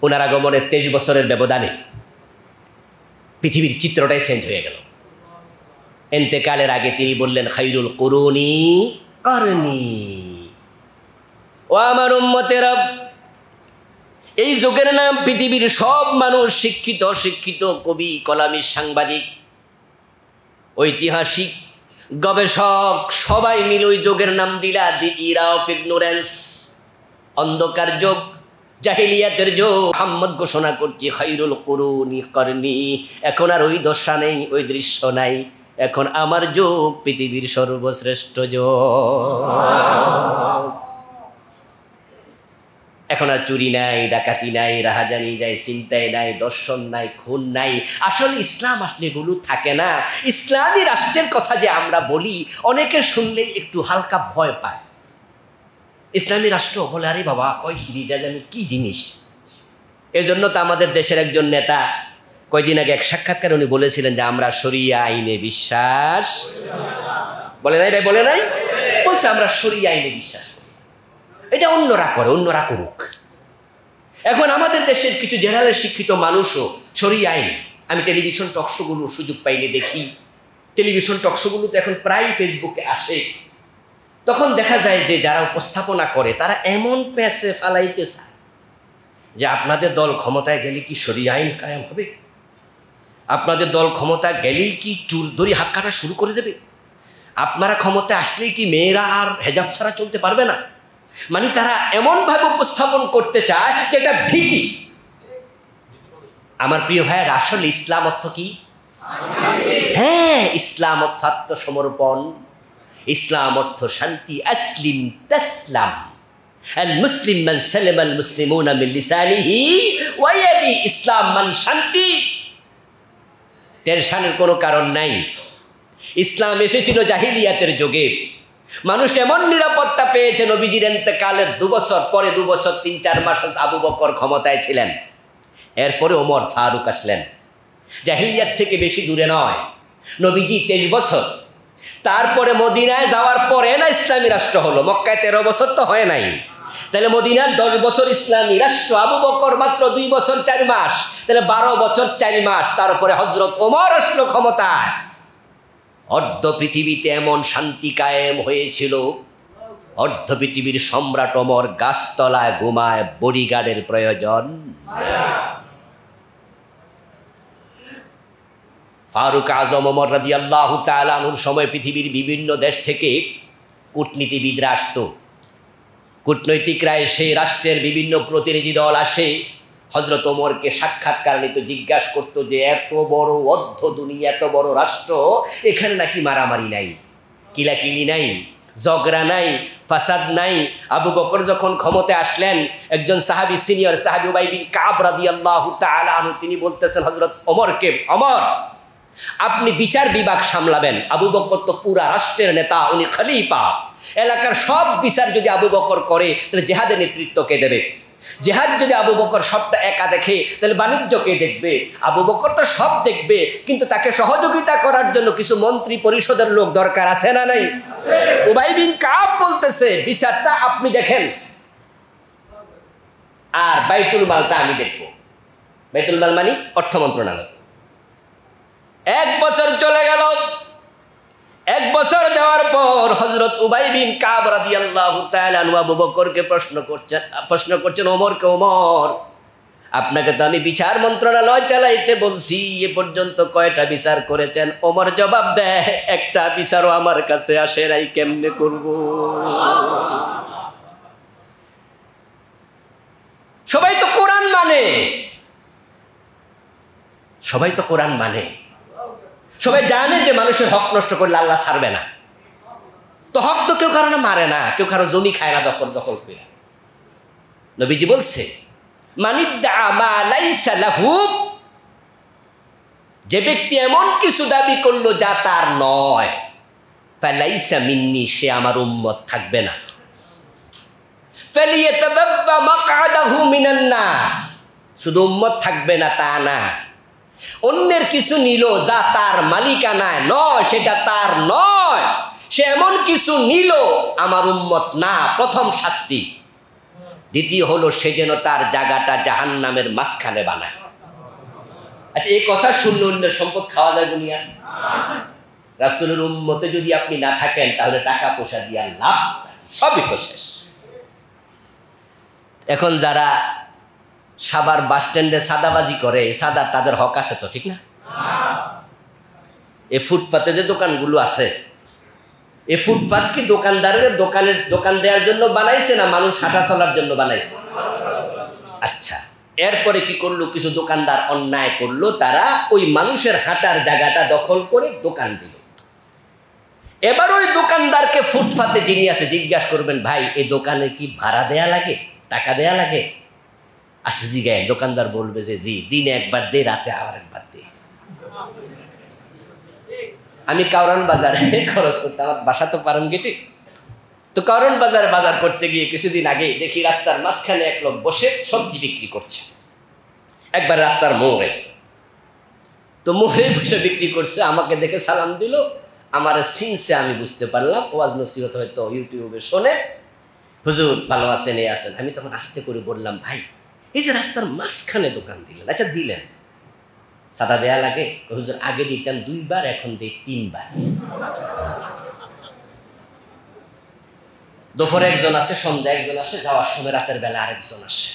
A: ওনার আগমনের 23 বছরের ব্যবধানে পৃথিবীর চিত্রটাই চেঞ্জ হয়ে গেল। এন্তেকালের আগে তিনি বললেন, খায়রুল কুরুনি করনি। ও আমার উম্মতেরা, এই যুগের নাম পৃথিবীর সব মানুষ, শিক্ষিত অশিক্ষিত, কবি কলামি, সাংবাদিক, ঐতিহাসিক, গবেষক, সবাই মিলে ওই যুগের নাম দিলা দি ইরা অফ ইগনোরেন্স, অন্ধকার যুগ, জাহিলিয়াতের যুগ। মুহাম্মদ ঘোষণা করছি খায়রুল কুরুনি করনি। এখন আর ওই দশা নেই, ওই দৃশ্য নাই। এখন আমার যুগ পৃথিবীর সর্বশ্রেষ্ঠ যুগ। এখন আর চুরি নাই, ডাকাতি নাই, রাহাজানি নাই, চিন্তাই নাই, দর্শন নাই, খুন নাই। আসলে ইসলাম আসলে এগুলো থাকে না। ইসলামী রাষ্ট্রের কথা যে আমরা বলি, অনেকে শুনলেই একটু হালকা ভয় পায়। ইসলামী রাষ্ট্র বলে, আরে বাবা কয় হিরিটা জানি কি জিনিস। এজন্য তো আমাদের দেশের একজন নেতা কয়দিন আগে এক সাক্ষাৎকার উনি বলেছিলেন যে আমরা শরিয়া আইনে বিশ্বাস, বলে নাই ভাই, বলে নাই, বলছে আমরা শরিয়া আইনে বিশ্বাস করি। এটা অন্যরা করে, অন্যরা করুক। এখন আমাদের দেশের কিছু জেনারেল শিক্ষিত মানুষও শরিয়া আইন, আমি টেলিভিশন টকশোগুলো সুযোগ পাইলে দেখি। টেলিভিশন টকশোগুলো তো এখন প্রায় ফেসবুকে আসে। তখন দেখা যায় যে যারা উপস্থাপনা করে তারা এমন প্যাসে ফালাইতে চায় যে আপনাদের দল ক্ষমতায় গেলে কি শরিয়া আইন কায়েম হবে? আপনাদের দল ক্ষমতা গেলেই কি চুল ধরি হাত কাটা শুরু করে দেবে? আপনারা ক্ষমতায় আসলেই কি মেয়েরা আর হেজাব ছাড়া চলতে পারবে না? মানে তারা এমনভাবে উপস্থাপন করতে চায় যে এটা ভীতি। আমার প্রিয় ভাইয়ের, আসলে ইসলাম অর্থ কি? হ্যাঁ, ইসলাম অর্থ আত্মসমর্পণ, ইসলাম অর্থ শান্তি। আসলিম তাসলাম, আল মুসলিম মান সালামা আল মুসলিমুনা মিন লিসানিহি ওয়া ইয়াদি। ইসলাম মানে শান্তি, টেনশনের কোনো কারণ নাই। ইসলাম এসেছিল জাহিলিয়াতের যুগে। মানুষ এমন নিরাপত্তা পেয়েছে, নবীজির ইন্তেকালের 2 বছর পরে, 2 বছর 3-4 মাস আবু বকর ক্ষমতায় ছিলেন। এরপরে ওমর ফারুক আসলেন। জাহিলিয়াত থেকে বেশি দূরে নয়, নবীজি 23 বছর, তারপরে মদিনায় যাওয়ার পরে না ইসলামী রাষ্ট্র হলো। মক্কায় 13 বছর তো হয় নাই, তাহলে মদিনার 10 বছর ইসলামী রাষ্ট্র। আবু বকর মাত্র 2 বছর 4 মাস, তাহলে 12 বছর 4 মাস। তারপরে হযরত ওমর আসলো ক্ষমতায়। অর্ধ পৃথিবীতে এমন শান্তি কায়েম হয়েছিল, অর্ধ পৃথিবীর সম্রাট ওমর গাছতলায় ঘুমায়, বডিগার্ডের প্রয়োজন। ফারুক আজম ওমর রাদিয়াল্লাহু তাআলা আনহুর সময় পৃথিবীর বিভিন্ন দেশ থেকে কূটনীতিবিদরা আসতো। কূটনৈতিকরা এসে, রাষ্ট্রের বিভিন্ন প্রতিনিধি দল আসে, হযরত ওমরকে সাক্ষাৎকার নিত, জিজ্ঞাসা করতো যে এত বড় অর্ধ দুনিয়া, এত বড় রাষ্ট্র, এখানে নাকি মারামারি নাই, কিলাকিলি নাই, ঝগড়া নাই, ফাসাদ নাই। আবু বকর যখন ক্ষমতায় আসলেন, একজন সাহাবী, সিনিয়র সাহাবী উবাই বিন কাব রাদিয়াল্লাহু তাআলা আনহু, তিনি বলতেছেন হযরত ওমরকে, ওমর আপনি বিচার বিভাগ সামলাবেন। আবু বকর তো পুরা রাষ্ট্রের নেতা, উনি খলিফা। এলাকার সব বিচার যদি আবু বকর করে, তাহলে জেহাদের নেতৃত্ব কে দেবে? জেহাদ যদি আবু বকর সবটা একা দেখে, তাহলে বাণিজ্য কে দেখবে? আবু বকর তো সব দেখবে, কিন্তু তাকে সহযোগিতা করার জন্য কিছু মন্ত্রী পরিষদের লোক দরকার আছে না নাই? উবাই বিন কাব বলতেছে বিচারটা আপনি দেখেন, আর বাইতুল মালটা আমি দেখব। বাইতুল মাল মানে অর্থ মন্ত্রণালয়। 1 বছর চলে গেল। 1 বছর যাওয়ার পর হযরত উবাই বিন কাব রাদিয়াল্লাহু তাআলা আনহু আবু বকরকে প্রশ্ন করছেন, ওমরকে, ওমর, আপনাকে তো আমি বিচার মন্ত্রণালয় চালাইতে বলছি, এ পর্যন্ত কয়টা বিচার করেছেন? ওমর জবাব দেয়, একটা বিচারও আমার কাছে আসে নাই, কেমনে করব? সবাই তো কোরআন মানে, সবাই তো কোরআন মানে, সবাই জানে যে মানুষের হক নষ্ট করলে আল্লাহ ছাড়বে না। তো হক তো কেউ কারণে মারে না, কেউ কারো জমি খায় না দখল করে। নবীজি বলছে, যে ব্যক্তি এমন কিছু দাবি করলো যা তার নয়, ফালাইসা মিন্নি, সে আমার উম্মত থাকবে না। ফালিয়াতাবাব্বা মাকআদাহু মিনান নার, শুধু উম্মত থাকবে না তা না, অন্যের কিছু নিল যা তার মালিকানায় নয়, সেটা তার নয়, সে এমন কিছু নিল, আমার উম্মত না, প্রথম শাস্তি। দ্বিতীয় হলো, সে যেন তার জায়গাটা জাহান্নামের মাঝখানে বানায়। আচ্ছা, এই কথা শুনলে অন্যের সম্পদ খাওয়া যায় দুনিয়া? রাসূলের উম্মতে যদি আপনি না থাকেন, তাহলে টাকা পয়সা দিয়ে লাভ, সবই তো শেষ। এখন যারা সাভার বাস স্ট্যান্ডে সাদাবাজি করে, সাদা তাদের হক আছে তো, ঠিক না? এই ফুটপাতে যে দোকানগুলো আছে, এই ফুটপাত কি দোকানদারের দোকান দেওয়ার জন্য বানাইছে না মানুষ হাঁটা চলার জন্য বানাইছে? আচ্ছা, এরপরে কি করলো? কিছু দোকানদার অন্যায় করলো, তারা ওই মানুষের হাঁটার জায়গাটা দখল করে দোকান দিল। এবার ওই দোকানদারকে ফুটপাতে যিনি আছে জিজ্ঞাসা করবেন, ভাই এই দোকানে কি ভাড়া দেয়া লাগে, টাকা দেয়া লাগে? আস্তে জিজ্ঞাসা, দোকানদার বলবে যে জি, দিনে একবার দে, রাতে আবার একবার দে। আমি কারণ বাজারে খরচ করতে, আমার বাসা তো পারন গেটে, তো কারণ বাজারে বাজার করতে গিয়ে কিছুদিন আগে দেখি রাস্তার মাঝখানে এক লোক বসে সবজি বিক্রি করছে, একবার রাস্তার মোড়ে। তো মোড়ে বসে বিক্রি করছে, আমাকে দেখে সালাম দিল, আমার সিনসে আমি বুঝতে পারলাম ওয়াজ নসিহত হয়তো ইউটিউবে শোনে, হুজুর ভালো আছেন, এই আছেন। আমি তখন আস্তে করে বললাম, ভাই এই যে রাস্তার মাঝখানে দোকান দিলেন, আচ্ছা দিলেন, সাদা দেয়া লাগে? হুজুর আগে দিতাম 2 বার, এখন দিই 3 বার। দুপুরে একজন আসে, সন্ধ্যা একজন আসে, যাওয়ার সময় রাতের বেলা আরেকজন আসে।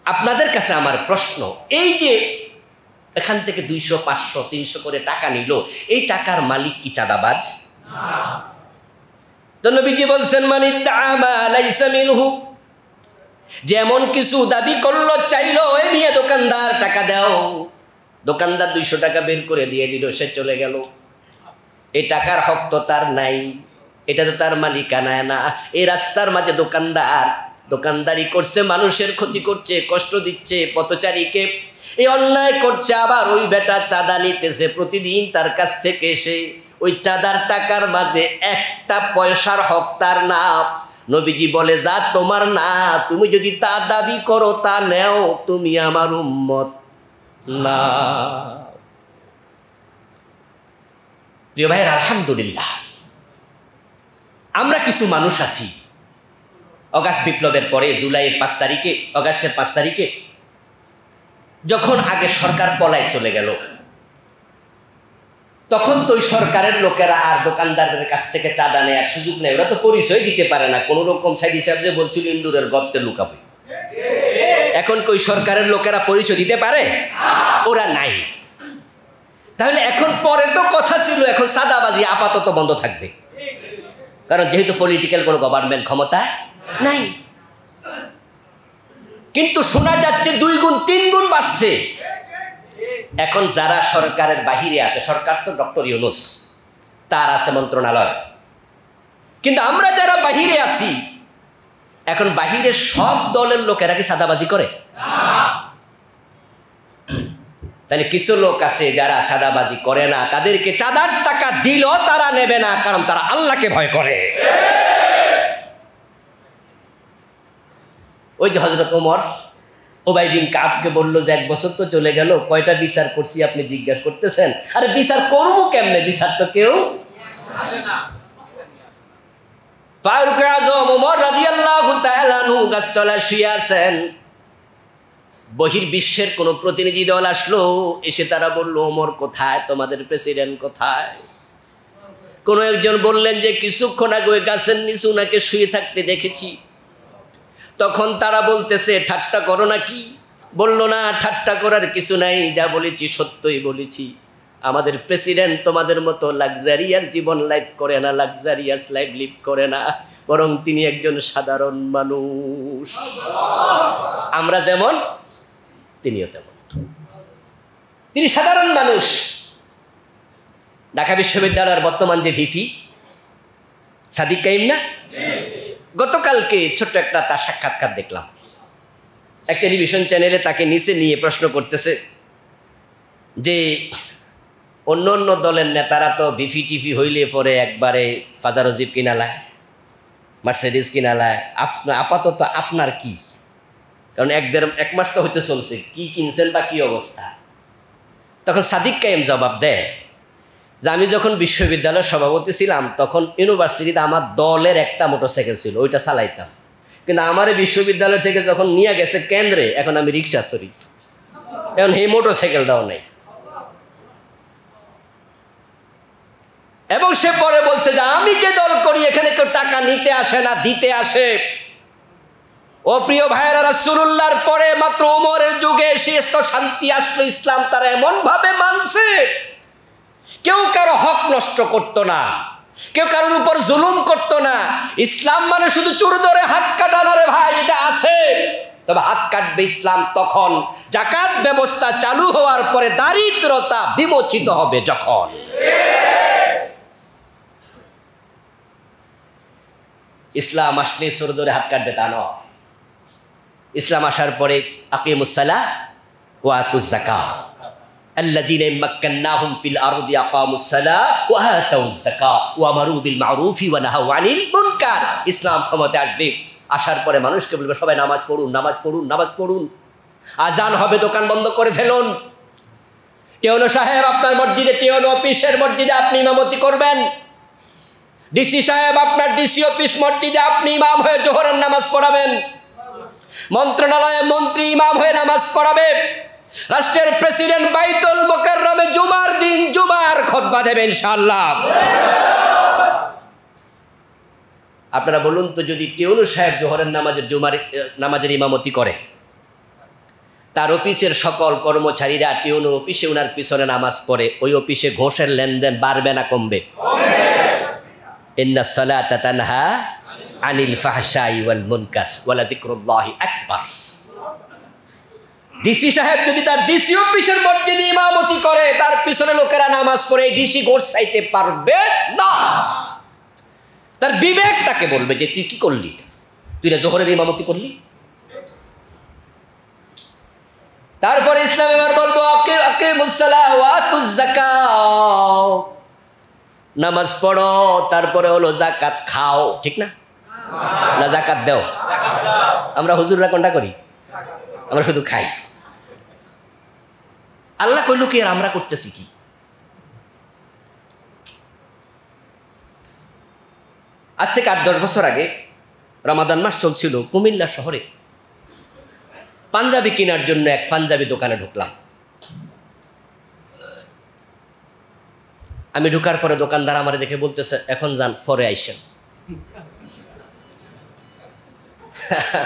A: আপনাদের কাছে আমার প্রশ্ন, এই যে এখান থেকে 200, 500, 300 করে টাকা নিল, এই টাকার মালিক কি চাঁদাবাজ? তো নবীজি বলছেন, মানিত্তাআমা লাইসা মিনহু, যেমন কিছু দাবি করলো, চাইলো, ওই নিয়ে দোকানদার টাকা দাও, দোকানদার 200 টাকা বের করে দিয়ে দিল, সে চলে গেল। এই টাকার হক তো তার নাই, এটা তো তার মালিকানায় না। এই রাস্তার মাঝে দোকানদারি করছে, মানুষের ক্ষতি করছে, কষ্ট দিচ্ছে, পথচারীকে এই অন্যায় করছে। আবার ওই বেটা চাঁদা নিতেছে প্রতিদিন তার কাছ থেকে, এসে ওই চাঁদার টাকার মাঝে একটা পয়সার হক তার না। নবীজি বলে, যা তোমার না, তুমি যদি তা দাবি করো, তা নেও, তুমি আমার উম্মত না। প্রিয় ভাইয়ের, আলহামদুলিল্লাহ আমরা কিছু মানুষ আছি, অগাস্ট বিপ্লবের পরে জুলাইয়ের 5 তারিখে, অগাস্টের 5 তারিখে যখন আগে সরকার পলায় চলে গেল, তখন তো ওই সরকারের লোকেরা আর দোকানদারদের কাছ থেকে চাঁদা নেওয়ার সুযোগ নেই, ওরা তো পরিচয় দিতে পারে না, কোন রকম সাইড হিসাবে বলছিল ইন্দুরের গর্তে লুকাবে। এখন কই সরকারের লোকেরা পরিচয় দিতে পারে? ওরা নাই। তাহলে এখন পরে তো কথা ছিল, এখন চাঁদাবাজি আপাতত বন্ধ থাকবে, কারণ যেহেতু পলিটিক্যাল কোনো গভর্নমেন্ট ক্ষমতা নাই। কিন্তু শোনা যাচ্ছে 2 গুণ 3 গুণ বাড়ছে। এখন যারা সরকারের বাহিরে আছে, সরকার তো ডক্টর ইউনূস, তার আছে মন্ত্রণালয়, কিন্তু আমরা যারা বাহিরে আছি, এখন বাহিরের সব দলের লোকেরা কি চাঁদাবাজি করে? তাহলে কিছু লোক আছে যারা চাঁদাবাজি করে না, তাদেরকে চাঁদার টাকা দিলেও তারা নেবে না, কারণ তারা আল্লাহকে ভয় করে। ওই যে হযরত ওমর উবাই বিন কাবকে বললো যে 1 বছর তো চলে গেল, কয়টা বিচার করছি আপনি জিজ্ঞাসা করতেছেন? আরে বিচার করবো কেমনে, বিচার তো কেউ আসে না। ফারুক আজম ওমর রাদিয়াল্লাহু তাআলা আনহু গাছতলা শুয়ে আছেন, বহির্বিশ্বের কোনো প্রতিনিধি দল আসলো, এসে তারা বললো ওমর কোথায়, তোমাদের প্রেসিডেন্ট কোথায়? কোনো একজন বললেন যে কিছুক্ষণ আগে ওই গাছের নিচে ওনাকে শুয়ে থাকতে দেখেছি। তখন তারা বলতেছে ঠাট্টা করো নাকি? বলল না, ঠাট্টা করার কিছু নাই, যা বলেছি সত্যই বলেছি। আমাদের প্রেসিডেন্ট তোমাদের মতো লাক্সারিয়াস জীবন লাইভ করে না, লাক্সারিয়াস লাইফ লিভ করে না, বরং তিনি একজন সাধারণ মানুষ। আমরা যেমন তিনিও তেমন, তিনি সাধারণ মানুষ। ঢাকা বিশ্ববিদ্যালয়ের বর্তমান যে ভিপি সাদিক কাইম না, গতকালকে ছোট্ট একটা তার সাক্ষাৎকার দেখলাম এক টেলিভিশন চ্যানেলে। তাকে নিচে নিয়ে প্রশ্ন করতেছে যে অন্য অন্য দলের নেতারা তো ভিপি টিভি হইলে পরে একবারে ফাজার জিপ কিনালায়, মার্সিডিজ কিনালায়, আপাতত আপনার কি? কারণ এক মাস তো হইতে চলছে, কি কিনছেন বা কি অবস্থা? তখন সাদিক কাইম জবাব দেয় যে আমি যখন বিশ্ববিদ্যালয়ের সভাপতি ছিলাম তখন ইউনিভার্সিটিতে আমার দলের একটা মোটরসাইকেল ছিল, ওইটা চালাইতাম। কিন্তু আমার বিশ্ববিদ্যালয় থেকে যখন নিয়ে গেছে কেন্দ্রে, এখন আমি রিক্সা চড়ি, এখন এই মোটরসাইকেলটাও নেই। এবং সে পরে বলছে যে আমি যে দল করি এখানে কেউ টাকা নিতে আসে না, দিতে আসে। ও প্রিয় ভাইয়েরা, রাসূলুল্লাহর পরে মাত্র ওমরের যুগে শেষ তো শান্তি আসলো, ইসলাম তারা এমন ভাবে মানছে, কেউ কারো হক নষ্ট করতো না, কেউ কারোর উপর জুলুম করতো না। ইসলাম মানে শুধু চোর ধরে হাত কাটানো রে ভাই, এটা আছে। তবে হাত কাটবে ইসলাম তখন যাকাত ব্যবস্থা চালু হওয়ার পরে দারিদ্রতা বিমোচিত হবে যখন। ইসলাম আসলে চোর ধরে হাত কাটবে তা নয়। ইসলাম আসার পরে আকিমুস সালাহ ওয়া আতুজ যাকাত, আল্লাযীনা মাক্কান্নাহুম ফিল আরদি আকামুস সালাহ ওয়া আতাউজ যাকাত ওয়া আমারু বিল মা'রুফি ওয়া নাহাউ আনিল মুনকার। ইসলাম ক্ষমতায় আসবে, আসার পরে মানুষকে বলবে সবাই নামাজ পড়ুন, নামাজ পড়ুন, নামাজ পড়ুন। আজান হবে, দোকান বন্ধ করে ফেলুন। টিওনো সাহেব আপনার মসজিদে, টিওনো অফিসের মসজিদে আপনি ইমামতি করবেন। ডিসি সাহেব আপনার ডিসি অফিস মসজিদে আপনি ইমাম হয়ে জোহরের নামাজ পড়াবেন। মন্ত্রণালয়ে মন্ত্রী ইমাম হয়ে নামাজ পড়াবে। রাষ্ট্রের প্রেসিডেন্ট বাইতুল মুকাররমে জুমার দিন জুমার খুতবা দেবেন ইনশাআল্লাহ। আপনারা বলুন তো, যদি টিওনো সাহেব জোহরের নামাজের ইমামতি করে, তার অফিসের সকল কর্মচারীরা টিওনোর অফিসে ওনার পিছনে নামাজ পড়ে, ওই অফিসে ঘোষের লেনদেন বাড়বে না কমবে? ইন্নাস সালাতা তানহা আনিল ফাহশাই ওয়াল মুনকার ওয়ালা যিকরুল্লাহি আকবার। ডিসি সাহেব যদি তার ডিসি অফিসের মসজিদে ইমামতি করে, তার পিছনে লোকেরা নামাজ পড়ে, ডিসি ঘোষ চাইতে পারবে না। তার বিবেক তাকে বলবে যে তুই কি করলি, তুই না জোহরের ইমামতি করলি। তারপরে ইসলাম এবার বলবো আকিমুস সালাহ ওয়া আতুজ যাকাত, নামাজ পড়ো, তারপরে হলো যাকাত খাও, ঠিক না? না যাকাত দাও। আমরা হুজুররা কোনটা করি? আমরা শুধু খাই। আল্লাহ কইল কি আর আমরা করতেছি কি? আজ থেকে 8-10 বছর আগে রমাদান মাস চলছিল, কুমিল্লা শহরে পাঞ্জাবি কেনার জন্য এক পাঞ্জাবি দোকানে ঢুকলাম। আমি ঢুকার পরে দোকানদার আমার দেখে বলতেছে এখন যান, পরে আইসেন।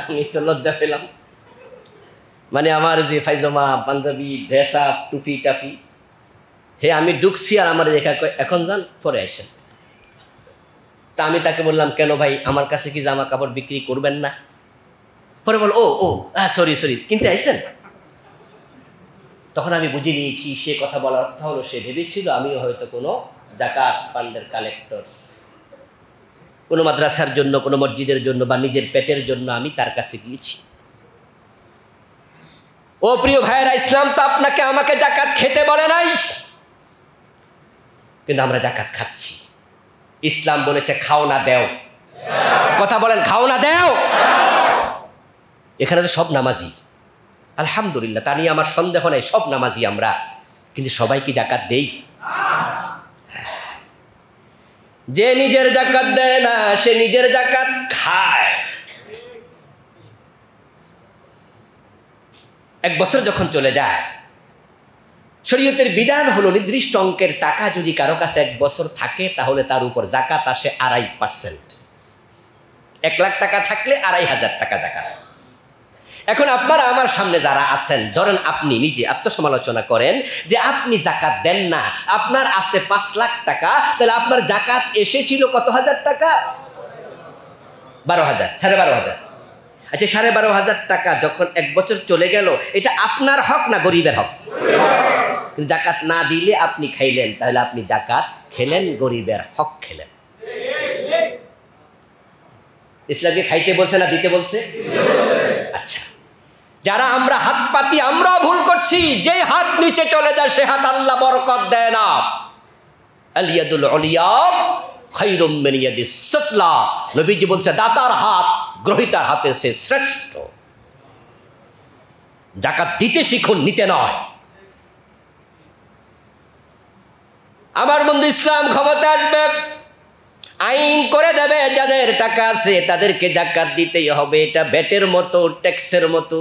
A: আমি তো লজ্জা পেলাম, মানে আমার যে পায়জামা পাঞ্জাবি ড্রেস আপ টুপি টাফি, হে আমি ঢুকছি আর আমার দেখা এখন যান, পরে আইসেন। তা আমি তাকে বললাম কেন ভাই, আমার কাছে কি জামা কাপড় বিক্রি করবেন না? পরে বল ও সরি কিনতে আইসেন। তখন আমি বুঝে নিয়েছি সে কথা বলার অর্থ হলো সে ভেবেছিল আমিও হয়তো কোনো যাকাত ফান্ডের কালেক্টর, কোনো মাদ্রাসার জন্য, কোনো মসজিদের জন্য বা নিজের পেটের জন্য আমি তার কাছে গিয়েছি। ও প্রিয় ভাইয়েরা, ইসলাম তো আপনাকে আমাকে যাকাত খেতে বলে নাই, কিন্তু আমরা যাকাত খাচ্ছি। ইসলাম বলেছে খাও না দেও। কথা বলেন, খাও না দেও। এখানে তো সব নামাজি, আলহামদুলিল্লাহ, তা নিয়ে আমার সন্দেহ নাই, সব নামাজি আমরা, কিন্তু সবাই কি যাকাত দেই? যে নিজের যাকাত দেয় না সে নিজের যাকাত খায়। 1 বছর যখন চলে যায়, শরীয়তের বিধান হলো নির্দিষ্ট অঙ্কের টাকা যদি কারো কাছে 1 বছর থাকে তাহলে তার উপর জাকাত আসে 2.5%। 1 লাখ টাকা থাকলে 2,500 টাকা জাকাত। এখন আপনারা আমার সামনে যারা আছেন, ধরেন আপনি নিজে আত্মসমালোচনা করেন যে আপনি জাকাত দেন না, আপনার আছে 5 লাখ টাকা, তাহলে আপনার জাকাত এসেছিল কত হাজার টাকা? 12,000, 12,500। আচ্ছা, 12,500 টাকা যখন 1 বছর চলে গেল, এটা আপনার হক না গরিবের হক? কিন্তু জাকাত না দিলে আপনি খাইলেন, তাহলে আপনি জাকাত খেলেন, গরিবের হক খেলেন। ইসলামকে খাইতে বলছে না দিতে বলছে? আচ্ছা, যারা আমরা হাত পাতি, আমরা ভুল করছি। যে হাত নিচে চলে যায় সে হাত আল্লাহ বরকত দেয় না। আল ইয়াদুল উলিয়া খায়রুম মিন ইয়াদিস সুফলা, নবীজি বলছে দাতার হাত গ্রহীতার হাতে সে শ্রেষ্ঠ। জাকাত দিতে শিখুন, নিতে নয়। আমার বন্ধু, ইসলাম ক্ষমতা আসবে, আইন করে দেবে যাদের টাকা আছে তাদেরকে জাকাত দিতেই হবে। এটা ভ্যাটের মতো, ট্যাক্সের মতো।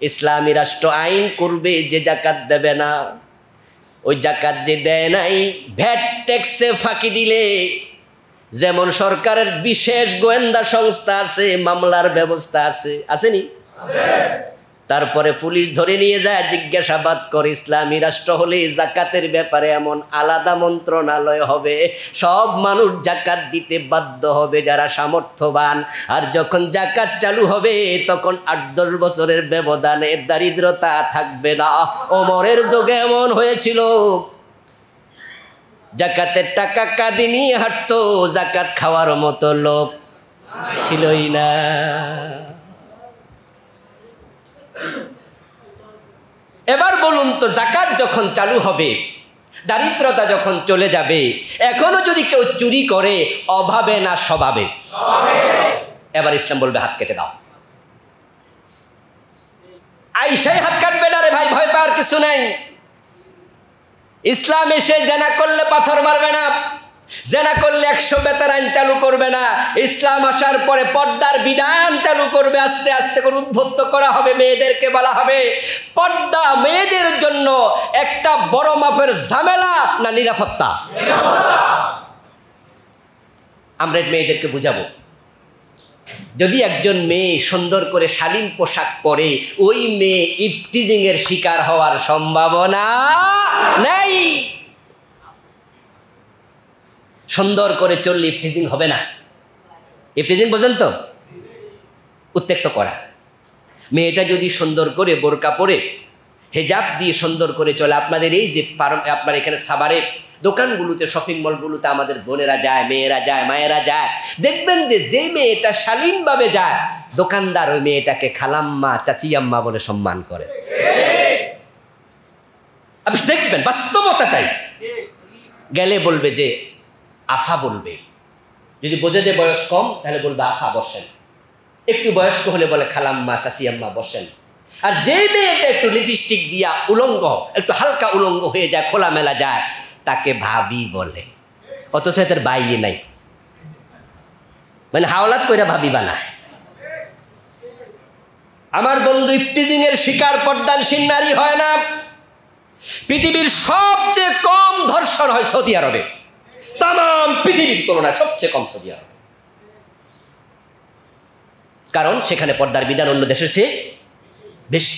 A: ইসলামী রাষ্ট্র আইন করবে যে জাকাত দেবে না, ওই জাকাত যে দেয় নাই, ভ্যাট ট্যাক্সে ফাঁকি দিলে, যেমন সরকারের বিশেষ গোয়েন্দা সংস্থা আছে, মামলার ব্যবস্থা আছে, আসেনি? তারপরে পুলিশ ধরে নিয়ে যায়, জিজ্ঞাসাবাদ করে। ইসলামী রাষ্ট্র হলে জাকাতের ব্যাপারে এমন আলাদা মন্ত্রণালয় হবে, সব মানুষ জাকাত দিতে বাধ্য হবে যারা সামর্থ্যবান। আর যখন জাকাত চালু হবে তখন 8-10 বছরের ব্যবধানে দারিদ্রতা থাকবে না। ওমরের যুগে এমন হয়েছিল, জাকাতের টাকা কাঁধে নিয়ে হাঁটতো, জাকাত খাওয়ার মতো লোক ছিলই না। এবার বলুন তো, জাকাত যখন চালু হবে, দারিদ্রতা যখন চলে যাবে, এখনো যদি কেউ চুরি করে, অভাবে না স্বভাবে? এবার ইসলাম বলবে হাত কেটে দাও। আইসাই হাত কাটবে না রে ভাই, ভয় পাওয়ার কিছু নাই। ইসলাম এসে জেনা করলে পাথর মারবে না, জেনা করলে 100 বেতার আইন চালু করবে না। ইসলাম আসার পরে পর্দার বিধান চালু করবে। আস্তে আস্তে করে উদ্বুদ্ধ করা হবে, মেয়েদেরকে বলা হবে পর্দা মেয়েদের জন্য একটা বড় মাপের ঝামেলা না নিরাপত্তা। আমরা মেয়েদেরকে বুঝাবো, যদি একজন মেয়ে সুন্দর করে শালীন পোশাক পরে, ওই মেয়ে ইফটিজিং এর শিকার হওয়ার সম্ভাবনা নেই। সুন্দর করে চললে ইফটিজিং হবে না। ইফটিজিং বোঝেন তো? উত্তেক্ত করা। মেয়েটা যদি সুন্দর করে বোরকা পরে, হেজাব দিয়ে সুন্দর করে চলে, আপনাদের এই যে আপনার এখানে সাভারে দোকানগুলোতে, শপিং মলগুলোতে আমাদের বোনেরা যায়, মেয়েরা যায়, মায়েরা যায়, দেখবেন যে যেই মেয়েটা শালীনভাবে যায়, দোকানদার ওই মেয়েটাকে খালাম্মা, চাচিয়াম্মা বলে সম্মান করে। আপনি দেখবেন বাস্তবতাটাই। গেলে বলবে যে আফা বলবে, যদি বোঝে যে বয়স কম তাহলে বলবে আফা বসেন, একটু বয়স্ক হলে বলে খালাম্মা, চাচিয়াম্মা বসেন। আর যে মেয়েটা একটু লিপস্টিক দিয়া উলঙ্গ, একটু হালকা উলঙ্গ হয়ে যায়, খোলামেলা যায়, তাকে ভাবি বলে। অথচ এদের বাইয়ে নাই, মানে হাওলাত কইরা ভাবি বানায়। আমার বন্ধু, ইফটিজিং এর শিকার পর্দানশীল নারী হয় না। পৃথিবীর সবচেয়ে কম ধর্ষণ হয় সৌদি আরবে, তাম পৃথিবীর তুলনায় সবচেয়ে কম সৌদি আরবে। কারণ সেখানে পর্দার বিধান অন্য দেশের চেয়ে বেশি।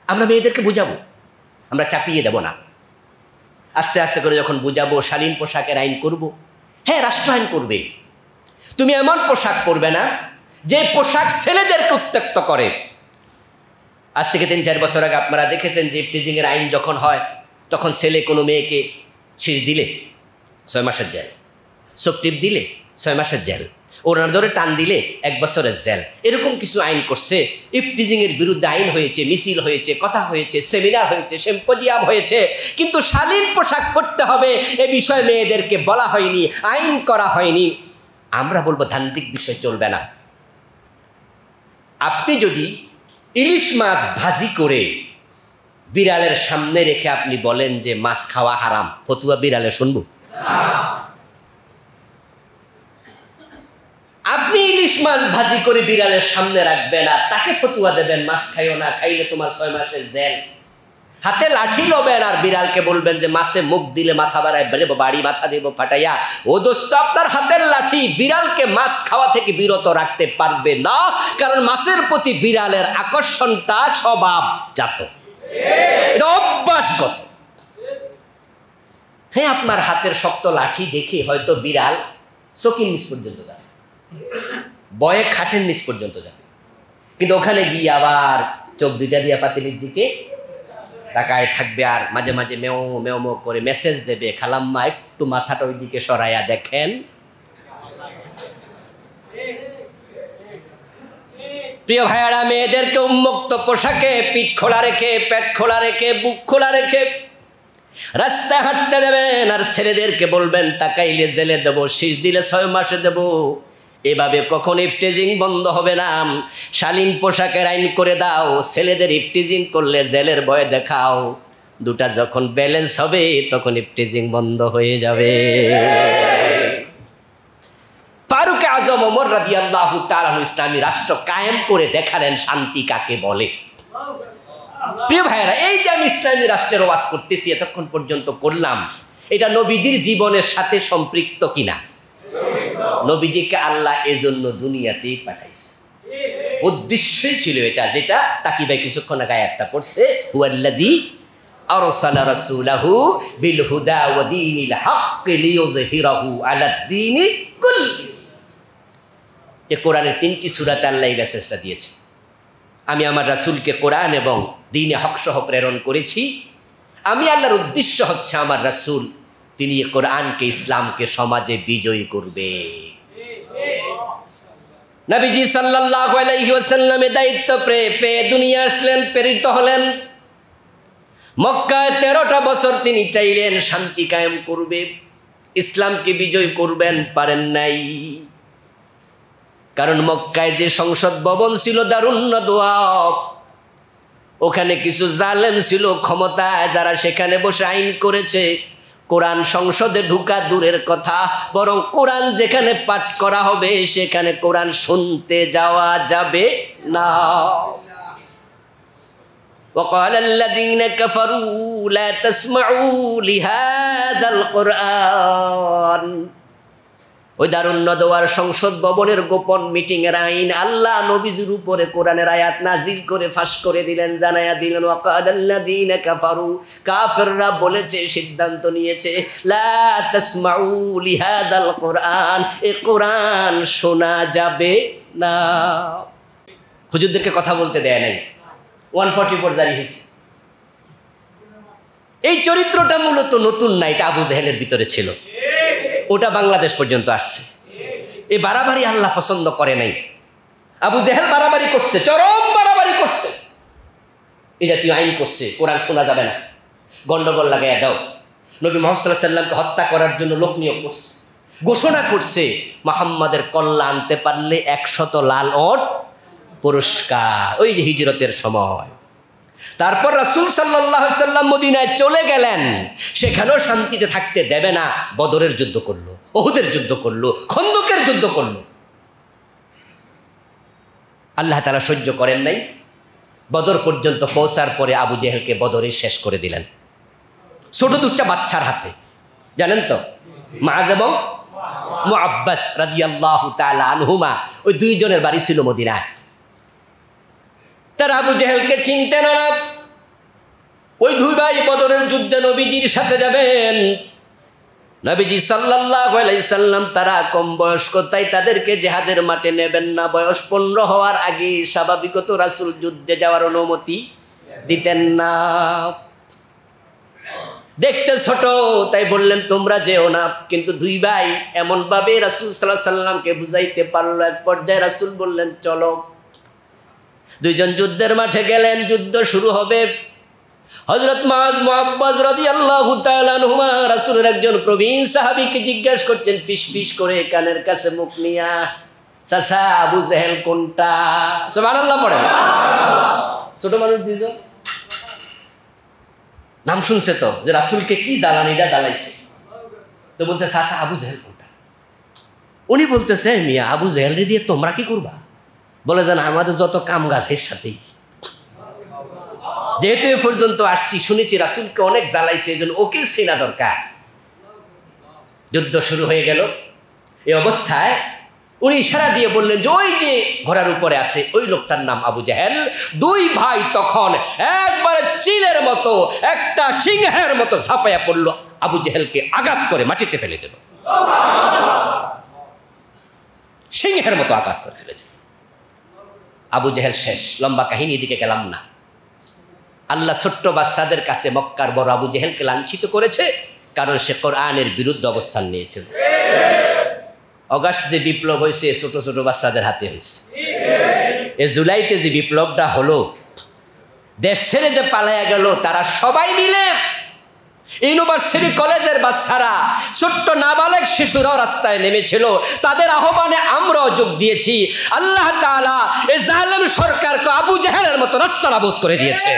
A: আমরা মেয়েদেরকে বুঝাবো, আমরা চাপিয়ে দেব না। আস্তে আস্তে করে যখন বুঝাবো, শালীন পোশাকের আইন করব। হ্যাঁ, রাষ্ট্র আইন করবে। তুমি এমন পোশাক পরবে না যে পোশাক ছেলেদেরকে উত্ত্যক্ত করে। আজ থেকে 3-4 বছর আগে আপনারা দেখেছেন যে ইফটিজিং এর আইন যখন হয়, তখন ছেলে কোনো মেয়েকে শীষ দিলে 6 মাসের জেল, চোখ টিপ দিলে 6 মাসের জেল, ওনার ধরে টান দিলে 1 বছরের জেল, এরকম কিছু আইন করছে। ইফটিজিং এর বিরুদ্ধে আইন হয়েছে, মিছিল হয়েছে, কথা হয়েছে, সেমিনার হয়েছে, সিম্পোজিয়াম হয়েছে, কিন্তু শালীন পোশাক পরতে হবে এ বিষয়ে মেয়েদেরকে বলা হয়নি, আইন করা হয়নি। আমরা বলবো ধান্দিক বিষয় চলবে না। আপনি যদি ইলিশ মাছ ভাজি করে বিড়ালের সামনে রেখে আপনি বলেন যে মাছ খাওয়া হারাম, ফতুয়া বিড়ালে শুনবো? আপনি ইলিশ ইলিশ মাছ ভাজি করে বিড়ালের সামনে রাখবেন আর তাকে ফতুয়া দেবেন মাছ খাইও না, খাইলে তোমার 6 মাসের জেল। হাতে লাঠি লবেন আর বিড়ালকে বলবেন যে মাছে মুখ দিলে মাথা বাড়ায় বাড়ি মাথা দেব ফাটাইয়া। ও দোস্ত, আপনার হাতের লাঠি বিড়ালকে মাছ খাওয়া থেকে বিরত রাখতে পারবে না, কারণ মাছের প্রতি বিড়ালের আকর্ষণটা স্বভাবজাত, এটা অভ্যাসগত। হ্যাঁ, আপনার হাতের শক্ত লাঠি দেখে হয়তো বিড়াল চকির নিচ পর্যন্ত যাবে, বয়ে খাটের নিচ পর্যন্ত যাবে, কিন্তু ওখানে গিয়ে আবার চোখ দুইটা দিয়া পাতিলির দিকে তাকায় থাকবে আর মাঝে মাঝে মেও মেও মেও করে মেসেজ দেবে, খালাম্মা একটু মাথাটা ওই দিকে সরাইয়া দেখেন। প্রিয় ভাইয়ারা, মেয়েদেরকে উন্মুক্ত পোশাকে পিঠ খোলা রেখে, পেট খোলা রেখে, বুক খোলা রেখে রাস্তায় হাঁটতে দেবেন, আর ছেলেদেরকে বলবেন তাকাইলে জেলে দেব, শীষ দিলে 6 মাসে দেব। এভাবে কখন ইফটিজিং বন্ধ হবে না। শালীন পোশাকের আইন করে দাও, ছেলেদের ইফটিজিং করলে জেলের ভয় দেখাও, দুটা যখন ব্যালেন্স হবে তখন ইফটিজিং বন্ধ হয়ে যাবে। ফারুক আজম ওমর রাদিয়াল্লাহু তাআলা ইসলামী রাষ্ট্র কায়েম করে দেখালেন শান্তি কাকে বলে। প্রিয় ভাইয়েরা, এই যে আমি ইসলামী রাষ্ট্রের ওয়াজ করতেছি এতক্ষণ পর্যন্ত করলাম, এটা নবীজির জীবনের সাথে সম্পৃক্ত কিনা? নবীজিকে আল্লাহ এজন্য দুনিয়াতেই পাঠাইছে, উদ্দেশ্যই ছিল এটা, যেটা তাকি ভাই কিছুক্ষণ আগে আয়াতটা পড়ছে, হুয়াল্লাযী আরসালা রাসূলাহু বিল হুদা ওয়া দীনিল হক লিইয়ুযহিরাহু আলাদ দীনি কুল্লি। এই কোরআনের 3টি সূরাতে আল্লাহ এই মেসেজটা দিয়েছে, আমি আমার রাসূলকে কোরআন এবং দ্বীনে হক সহ প্রেরণ করেছি। আমি আল্লাহর উদ্দেশ্য হচ্ছে আমার রাসূল তিনি কোরআনকে, ইসলামকে সমাজে বিজয়ী করবে। নবীজি সাল্লাল্লাহু আলাইহি ওয়াসাল্লামে দায়িত্ব পেয়ে দুনিয়া আসলেন, প্রেরিত হলেন। মক্কায় 13টা বছর তিনি চাইলেন শান্তি কায়েম করবে, ইসলামকে বিজয় করবেন, পারেন নাই। কারণ মক্কায় যে সংসদ ভবন ছিল দারুন নাদওয়া, ওখানে কিছু জালেম ছিল ক্ষমতায়, যারা সেখানে বসে আইন করেছে। কোরআন সংসদে ঢুকা দূরের কথা, বরং কোরআন যেখানে পাঠ করা হবে সেখানে কোরআন শুনতে যাওয়া যাবে না। وقال الذين كفروا لا تسمعوا لهذا القرآن। ওই দারুন নাদওয়ার সংসদ ভবনের গোপন মিটিং এর আইন আল্লাহ নবীজির উপরে কোরআনের আয়াত নাজিল করে ফাঁস করে দিলেন, জানায়া দিলেন, ওয়াকাদাল্লাযীনা কাফারু, কাফেররা বলেছে, সিদ্ধান্ত নিয়েছে, লা তাসমাউ লিহাদাল কোরআন, এই কোরআন শোনা যাবে না। হুজুরদেরকে কথা বলতে দেয় নাই, 144 জারি হয়েছে। এই চরিত্রটা মূলত নতুন না, এটা আবু জেহেলের ভিতরে ছিল, ওটা বাংলাদেশ পর্যন্ত আসছে। এই বাড়াবাড়ি আল্লাহ পছন্দ করে নাই। আবু জেহেল বাড়াবাড়ি করছে, চরম বাড়াবাড়ি করছে, এই জাতীয় আইন করছে, কোরআন শোনা যাবে না, গন্ডগোল লাগাইয়া দাও। নবী মুহাম্মদ সাল্লাল্লাহু আলাইহি ওয়াসাল্লামকে হত্যা করার জন্য লোক নিয়োগ করছে, ঘোষণা করছে মুহাম্মাদের কল্লা আনতে পারলে 100 লাল ওট পুরস্কার, ওই যে হিজরতের সময়। তারপর রাসূল সাল্লাল্লাহু আলাইহি ওয়াসাল্লাম মদিনায় চলে গেলেন, সেখানেও শান্তিতে থাকতে দেবে না, বদরের যুদ্ধ করলো, উহুদের যুদ্ধ করলো, খন্দকের যুদ্ধ করলো। আল্লাহ তাআলা সহ্য করেন নাই, বদর পর্যন্ত পৌঁছার পরে আবু জেহেলকে বদরে শেষ করে দিলেন, ছোট দুটা বাচ্চার হাতে। জানেন তো, মুআয এবং মুআব্বাস রাদিয়াল্লাহু তাআলা আনহুমা, ওই 2 জনের বাড়ি ছিল মদিনায়। তারা আবু জেহেলকে চিনতেন না। ওই 2 ভাই বদরের যুদ্ধে নবীজির সাথে যাবেন। নবীজি সাল্লাল্লাহু আলাইহি সাল্লাম তারা কম বয়স্ক, তাই তাদেরকে জিহাদের মাঠে নেবেন না। বয়স 15 হওয়ার আগে স্বাভাবিকত রাসূল যুদ্ধে যাওয়ার অনুমতি দিতেন না। দেখতে ছোট, তাই বললেন তোমরা যেও না। কিন্তু 2 ভাই এমনভাবে রাসূল সাল্লাল্লাহু আলাইহি সাল্লামকে বুঝাইতে পারলো, এক পর্যায়ে রাসূল বললেন চলো। 2 জন যুদ্ধের মাঠে গেলেন, যুদ্ধ শুরু হবে। হযরত মুআয মুআব্বাস রাদিয়াল্লাহু তাআলা আনহুমা রাসূলের একজন প্রবীণ সাহাবীকে জিজ্ঞাসা করছেন ফিস ফিস করে কানের কাছে মুখ নিয়া, চাচা আবু জেহেল কোনটা? সুবহানাল্লাহ পড়ে। ছোট মানুষ 2 জন নাম শুনছে তো, যে রাসূলকে কি জ্বালানিটা জ্বালাইছে, তো বলছে চাচা আবু জেহেল কোনটা? উনি বলতেছে, মিয়া আবু জেহেলরে দিয়ে তোমরা কি করবা? বলে যান আমাদের যত কাম গাছের সাথেই, যেহেতু এ পর্যন্ত আসছি, শুনেছি রাসূলকে অনেক জ্বালাইছে, এই জন্য ওকে চেনা দরকার। যুদ্ধ শুরু হয়ে গেল। এই অবস্থায় উনি ইশারা দিয়ে বললেন যে ওই যে ঘোড়ার উপরে আছে ওই লোকটার নাম আবু জেহেল। দুই ভাই তখন একবারে চিলের মতো, একটা সিংহের মতো ঝাঁপাইয়া পড়ল, আবু জেহেলকে আঘাত করে মাটিতে ফেলে দিল। সিংহের মতো আঘাত করে ফেলে দিল। আবু জেহেল শেষ। লম্বা কাহিনী, দিকে গেলাম না। আল্লাহ ছোট্ট বাচ্চাদের কাছে মক্কার বড় আবু জেহেলকে লাঞ্ছিত করেছে, কারণ সে কোরআনের বিরুদ্ধে অবস্থান নিয়েছিল। অগাস্ট যে বিপ্লব হয়েছে ছোট ছোট বাচ্চাদের হাতে হয়েছে। এ জুলাইতে যে বিপ্লবটা হলো, দেশ ছেড়ে যে পালাইয়া গেল, তারা সবাই মিলে ইউনিভার্সিটি কলেজের বাচ্চারা, ছোট্ট নাবালেগ শিশুরাও রাস্তায় নেমেছিল। তাদের আহ্বানে আমরাও যোগ দিয়েছি। আল্লাহ তাআলা এই জালেম সরকারকে আবু জেহেলের মতো রাস্তানাবুদ করে দিয়েছে,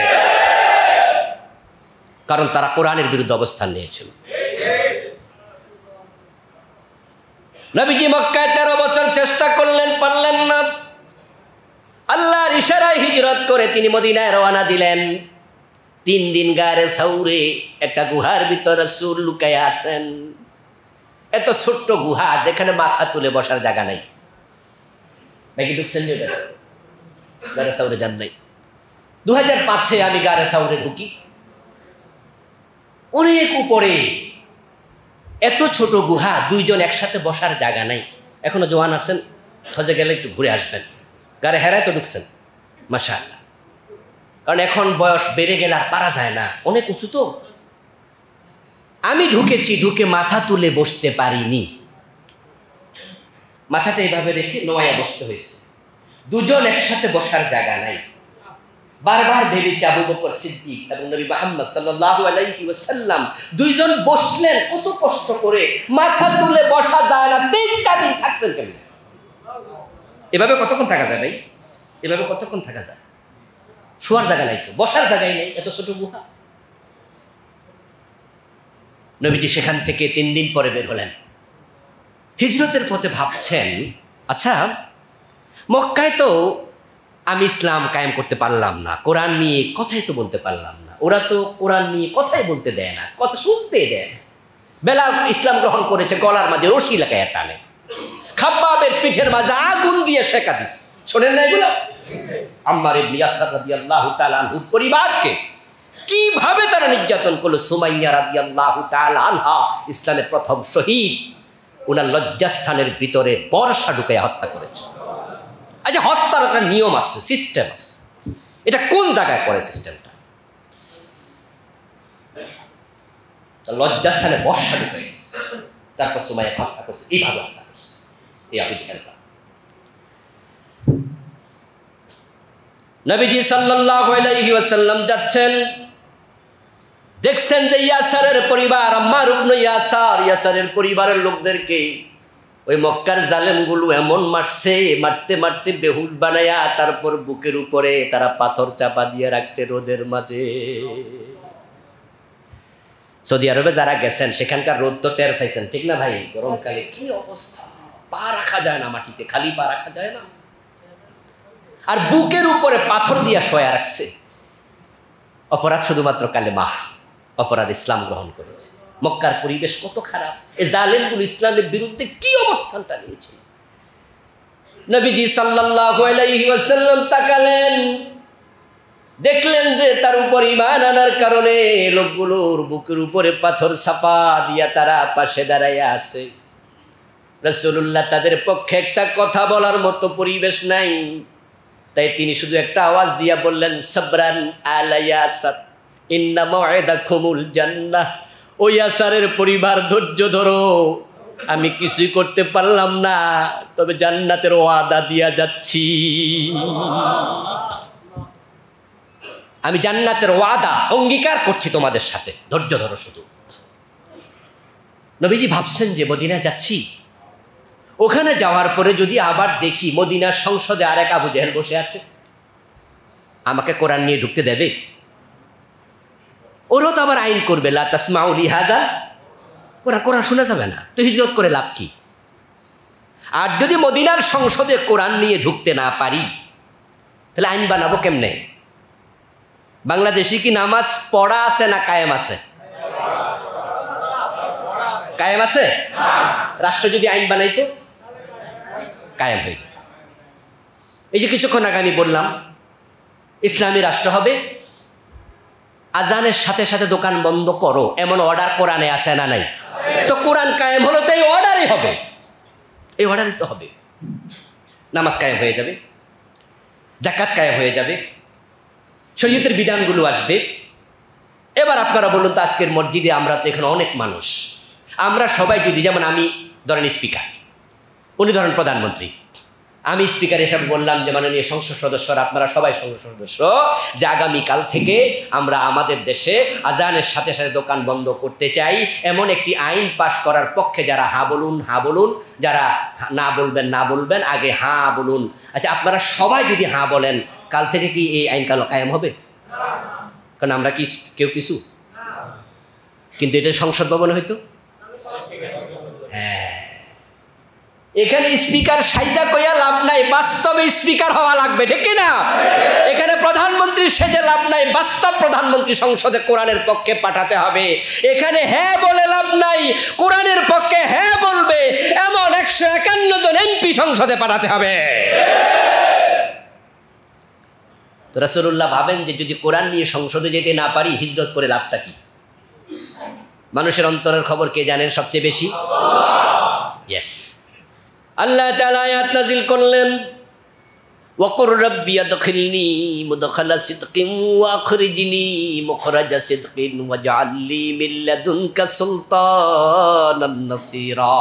A: কারণ তারা কোরআনের বিরুদ্ধে অবস্থান নিয়েছিল। নবীজি মক্কায় 13 বছর চেষ্টা করলেন, পারলেন না। আল্লাহর ইশারায় হিজরত করে তিনি মদিনায় রওনা দিলেন। 3 দিন গারে সাউরে একটা গুহার ভিতর রাসূল লুকায়া আছেন। এত ছোট্ট গুহা, যেখানে মাথা তুলে বসার জায়গা নাই। নাকি ঢুকছেন যে গারে সাউরে যান নাই? 2005-এ আমি গারে সাউরে ঢুকি। অনেক উপরে, এত ছোট গুহা, 2 জন একসাথে বসার জায়গা নাই। এখনো জওয়ান আছেন, হজে গেলে একটু ঘুরে আসবেন। গারে হেরায় তো ঢুকছেন, মাশাআল্লাহ। কারণ এখন বয়স বেড়ে গেলে আর পারা যায় না, অনেক উঁচু তো। আমি ঢুকেছি, ঢুকে মাথা তুলে বসতে পারিনি। মাথাটা এইভাবে রেখে নোয়াইয়া বসতে হয়েছে। 2 জন একসাথে বসার জায়গা নাই। বারবার ভেবেছি আবু বকর সিদ্দিক এবং নবী মুহাম্মদ সাল্লাল্লাহু আলাইহি ওয়াসাল্লাম 2 জন বসলেন কত কষ্ট করে, মাথা তুলে বসা যায় না। 3টা দিন থাকছেন কেমন? এভাবে কতক্ষণ থাকা যায় ভাই? এভাবে কতক্ষণ থাকা যায়? শোয়ার জায়গা নাই তো, বসার জায়গায় নেই, এত ছোট গুহা। নবীজি সেখান থেকে 3 দিন পরে বের হলেন। হিজরতের পথে ভাবছেন, আচ্ছা মক্কায় তো আমি ইসলাম কায়েম করতে পারলাম না, কোরআন নিয়ে কথাই তো বলতে পারলাম না। ওরা তো কোরআন নিয়ে কথাই বলতে দেয় না, কথা শুনতে দেয় না। বেলাল ইসলাম গ্রহণ করেছে, গলার মাঝে রশি লাগাইয়া টানে। খাব্বাবের পিঠের মাঝে আগুন দিয়ে শেখা দিছে। শোনেন না এগুলো? আম্মার ইবনে ইয়াসার রাদিয়াল্লাহু তাআলা আনহুর পরিবারকে কিভাবে তারা নির্যাতন করলো। সুমাইয়া রাদিয়াল্লাহু তাআলা আনহা, ইসলামের প্রথম শহীদ, ওনার লজ্জাস্থানের ভিতরে বর্ষা ঢুকাইয়া হত্যা করেছে। আচ্ছা, হত্যার একটা নিয়ম আছে, সিস্টেম আছে। এটা কোন জায়গায় পড়ে সিস্টেমটা? লজ্জাস্থানে বর্ষা ঢুকাই গেছে, তারপর সুমাইয়া হত্যা করছে। এইভাবে হত্যা করছে এই আবু জেহেলটা। নবীজি সাল্লাল্লাহু আলাইহি ওয়াসাল্লাম যাচ্ছেন, দেখছেন যে ইয়াসারের পরিবার, আম্মার ইবনে ইয়াসার, ইয়াসারের পরিবারের লোকদেরকে ওই মক্কার জালেমগুলো এমন মারছে, মারতে মারতে বেহুশ বানায়া তারপর বুকের উপরে তারা পাথর চাপা দিয়ে রাখছে রোদের মাঝে। সৌদি আরবে যারা গেছেন সেখানকার রোদ তো টের পাইছেন, ঠিক না ভাই? গরমকালে কি অবস্থা, পা রাখা যায় না মাটিতে, খালি পা রাখা যায় না। আর বুকের উপরে পাথর দিয়া শোয়া রাখছে। অপরাধ শুধুমাত্র কালেমা, অপরাধ ইসলাম গ্রহণ করেছে। মক্কার পরিবেশ কত খারাপ, এই জালেমগুলো ইসলামের বিরুদ্ধে কি অবস্থানটা নিয়েছিল। নবীজি সাল্লাল্লাহু আলাইহি ওয়াসাল্লাম তাকালেন, দেখলেন যে তার উপর ঈমান আনার কারণে লোকগুলোর বুকের উপরে পাথর চাপা দিয়া তারা পাশে দাঁড়াইয়া আছে। রাসূলুল্লাহ তাদের পক্ষে একটা কথা বলার মতো পরিবেশ নাই, তাই তিনি শুধু একটা আওয়াজ দিয়া বললেন, সাবরান আলা ইয়াসার ইন্না মাউইদাকুমুল জান্নাহ। ও ইয়াসারের পরিবার, ধৈর্য ধরো, আমি কিছুই করতে পারলাম না, তবে জান্নাতের ওয়াদা দিয়া যাচ্ছি। আমি জান্নাতের ওয়াদা অঙ্গীকার করছি তোমাদের সাথে, ধৈর্য ধরো শুধু। নবীজি ভাবছেন যে মদিনায় যাচ্ছি, ওখানে যাওয়ার পরে যদি আবার দেখি মদিনার সংসদে আরেক আবু জেহেল বসে আছে, আমাকে কোরআন নিয়ে ঢুকতে দেবে? ওরও তো আবার আইন করবে, লা তাসমাউ লিহাদা, কোরআন শোনা যাবে না, তো হিজরত করে লাভ কি? আর যদি মদিনার সংসদে কোরআন নিয়ে ঢুকতে না পারি তাহলে আইন বানাবো কেমনে? বাংলাদেশে কি নামাজ পড়া আছে না কায়েম আছে? কায়েম আছে। রাষ্ট্র যদি আইন বানাইতো কায়েম হয়ে যেত। এই যে কিছুক্ষণ আগে আমি বললাম ইসলামী রাষ্ট্র হবে, আজানের সাথে সাথে দোকান বন্ধ করো এমন অর্ডার কোরআনে আছে না নাই? তো কোরআন কায়েম হলো তো এই অর্ডারই হবে, এই অর্ডারই তো হবে। নামাজ কায়েম হয়ে যাবে, জাকাত কায়েম হয়ে যাবে, শরীয়তের বিধানগুলো আসবে। এবার আপনারা বলুন তো আজকের মসজিদে আমরা তো এখানে অনেক মানুষ, আমরা সবাই যদি, যেমন আমি ধরেন স্পিকার, উনি ধরেন প্রধানমন্ত্রী, আমি স্পিকার হিসাবে বললাম যে মাননীয় সংসদ সদস্যরা আপনারা সবাই সংসদ সদস্য, যে আগামীকাল থেকে আমরা আমাদের দেশে আজানের সাথে সাথে দোকান বন্ধ করতে চাই, এমন একটি আইন পাশ করার পক্ষে যারা হা বলুন, হা বলুন, যারা না বলবেন না বলবেন, আগে হা বলুন। আচ্ছা আপনারা সবাই যদি হা বলেন, কাল থেকে কি এই আইন কায়েম হবে? কারণ আমরা কি কেউ কিছু, কিন্তু এটা সংসদ ভবনে হয়তো। হ্যাঁ, এখানে স্পিকার সাইজা কইয়া লাভ নাই, বাস্তবে স্পিকার হওয়া লাগবে, ঠিক না? এখানে প্রধানমন্ত্রী সেজে লাভ নাই, বাস্তব প্রধানমন্ত্রী সংসদে কোরআনের পক্ষে পাঠাতে হবে। এখানে হ্যাঁ বলে লাভ নাই, কোরআনের পক্ষে হ্যাঁ বলবে এমন 151 জন এমপি সংসদে পাঠাতে হবে। তো রাসূলুল্লাহ ভাবেন যে যদি কোরআন নিয়ে সংসদে যেতে না পারি, হিজরত করে লাভটা কি? মানুষের অন্তরের খবর কে জানেন সবচেয়ে বেশি? ইয়েস, আল্লাহ তাআলা আয়াত নাযিল করলেন, ওয়াকুর রাব্বি আদখিলনি মুদখালা সিদকিন ওয়া আখরিজনি মুখরাজা সিদকিন ওয়াজআলনি মিন লাদুনকা সুলতানান নাসীরা।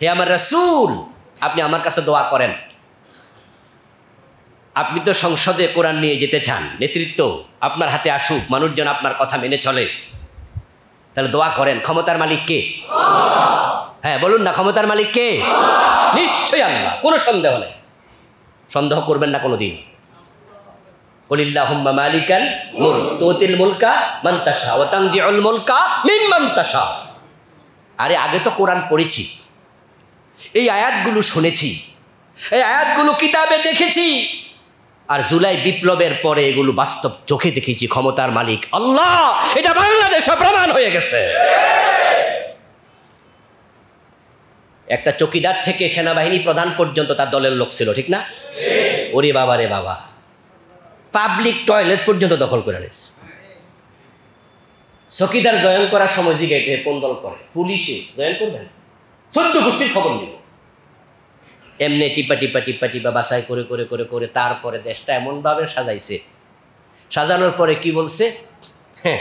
A: হে আমার রাসূল, আপনি আমার কাছে দোয়া করেন। আপনি তো সংসদে কোরআন নিয়ে যেতে চান, নেতৃত্ব আপনার হাতে আসুক, মানুষজন আপনার কথা মেনে চলে, তাহলে দোয়া করেন। ক্ষমতার মালিক কে? হ্যাঁ বলুন না, ক্ষমতার মালিক কে? নিশ্চয়ই আল্লাহ, কোনো সন্দেহ নেই, সন্দেহ করবেন না কোনোদিন। কুলিল্লাহুম্মা মালিকাল মুলক তুতিল মুলকা মান তাশা ওয়া তানজিউল মুলকা মিম্মান তাশা। আরে আগে তো কোরআন পড়েছি, এই আয়াতগুলো শুনেছি, এই আয়াতগুলো কিতাবে দেখেছি, আর জুলাই বিপ্লবের পরে এগুলো বাস্তব চোখে দেখেছি। ক্ষমতার মালিক আল্লাহ, এটা বাংলাদেশে প্রমাণ হয়ে গেছে। একটা চৌকিদার থেকে সেনাবাহিনী প্রধান পর্যন্ত তার দলের লোক ছিল, ঠিক না? ওরে বাবা রে বাবা, পাবলিক টয়লেট পর্যন্ত দখল করে নিয়েছে। চৌকিদার জয়েন করার সময় জিজ্ঞেস কোন দল করে, পুলিশে জয়েন করবেন, 14 গোষ্ঠীর খবর নিব। এমনি টিপা টিপা টিপা টিপা বাছাই করে করে করে করে তারপরে দেশটা এমনভাবে সাজাইছে। সাজানোর পরে কি বলছে? হ্যাঁ,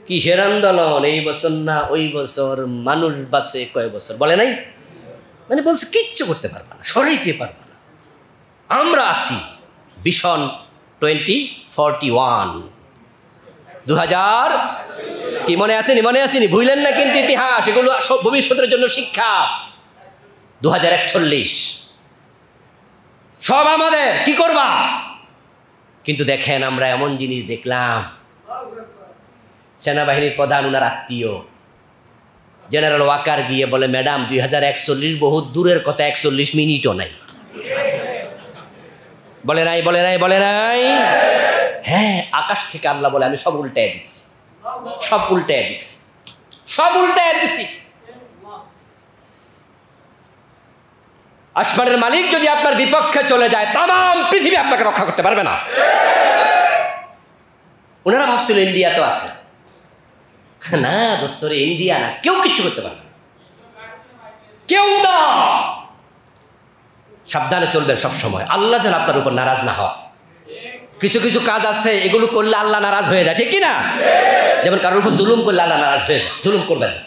A: কিসের আন্দোলন, এই বছর না ওই বছর, মানুষ বাঁচে কয় বছর, বলে নাই? মানে বলছে কিচ্ছু করতে পারবা না, সরাইতে পারবা না, আমরা আসি ভিশন 2041 2000 কি মনে আসেনি? মনে আসেনি, ভুলেন না কিন্তু ইতিহাস, এগুলো ভবিষ্যতের জন্য শিক্ষা। 2041 সব আমাদের, কি করবা? কিন্তু দেখেন আমরা এমন জিনিস দেখলাম, সেনাবাহিনীর প্রধান উনার আত্মীয় জেনারেল ওয়াকার গিয়ে বলে, ম্যাডাম 2041 বহুত দূরের কথা, 41 মিনিটও নাই। বলে নাই, বলে নাই, বলে নাই? হ্যাঁ, আকাশ থেকে আল্লাহ বলে আমি সব উল্টায় দিচ্ছি, সব উল্টায় দিচ্ছি, সব উল্টায় দিচ্ছি। আসমানের মালিক যদি আপনার বিপক্ষে চলে যায়, তাম পৃথিবী আপনাকে রক্ষা করতে পারবে না। ওনারা ভাবছিল ইন্ডিয়া তো আছে, না দোস্তরে, ইন্ডিয়া না, কেউ কিচ্ছু করতে পারবে না, কেউ না। সাবধানে চলবেন সব সময়, আল্লাহ যেন আপনার উপর নারাজ না হয়। কিছু কিছু কাজ আছে এগুলো করলে আল্লাহ নারাজ হয়ে যায়, ঠিক কিনা? যেমন কারোর উপর জুলুম করলে আল্লাহ নারাজ হয়ে যায়, জুলুম করবেন না।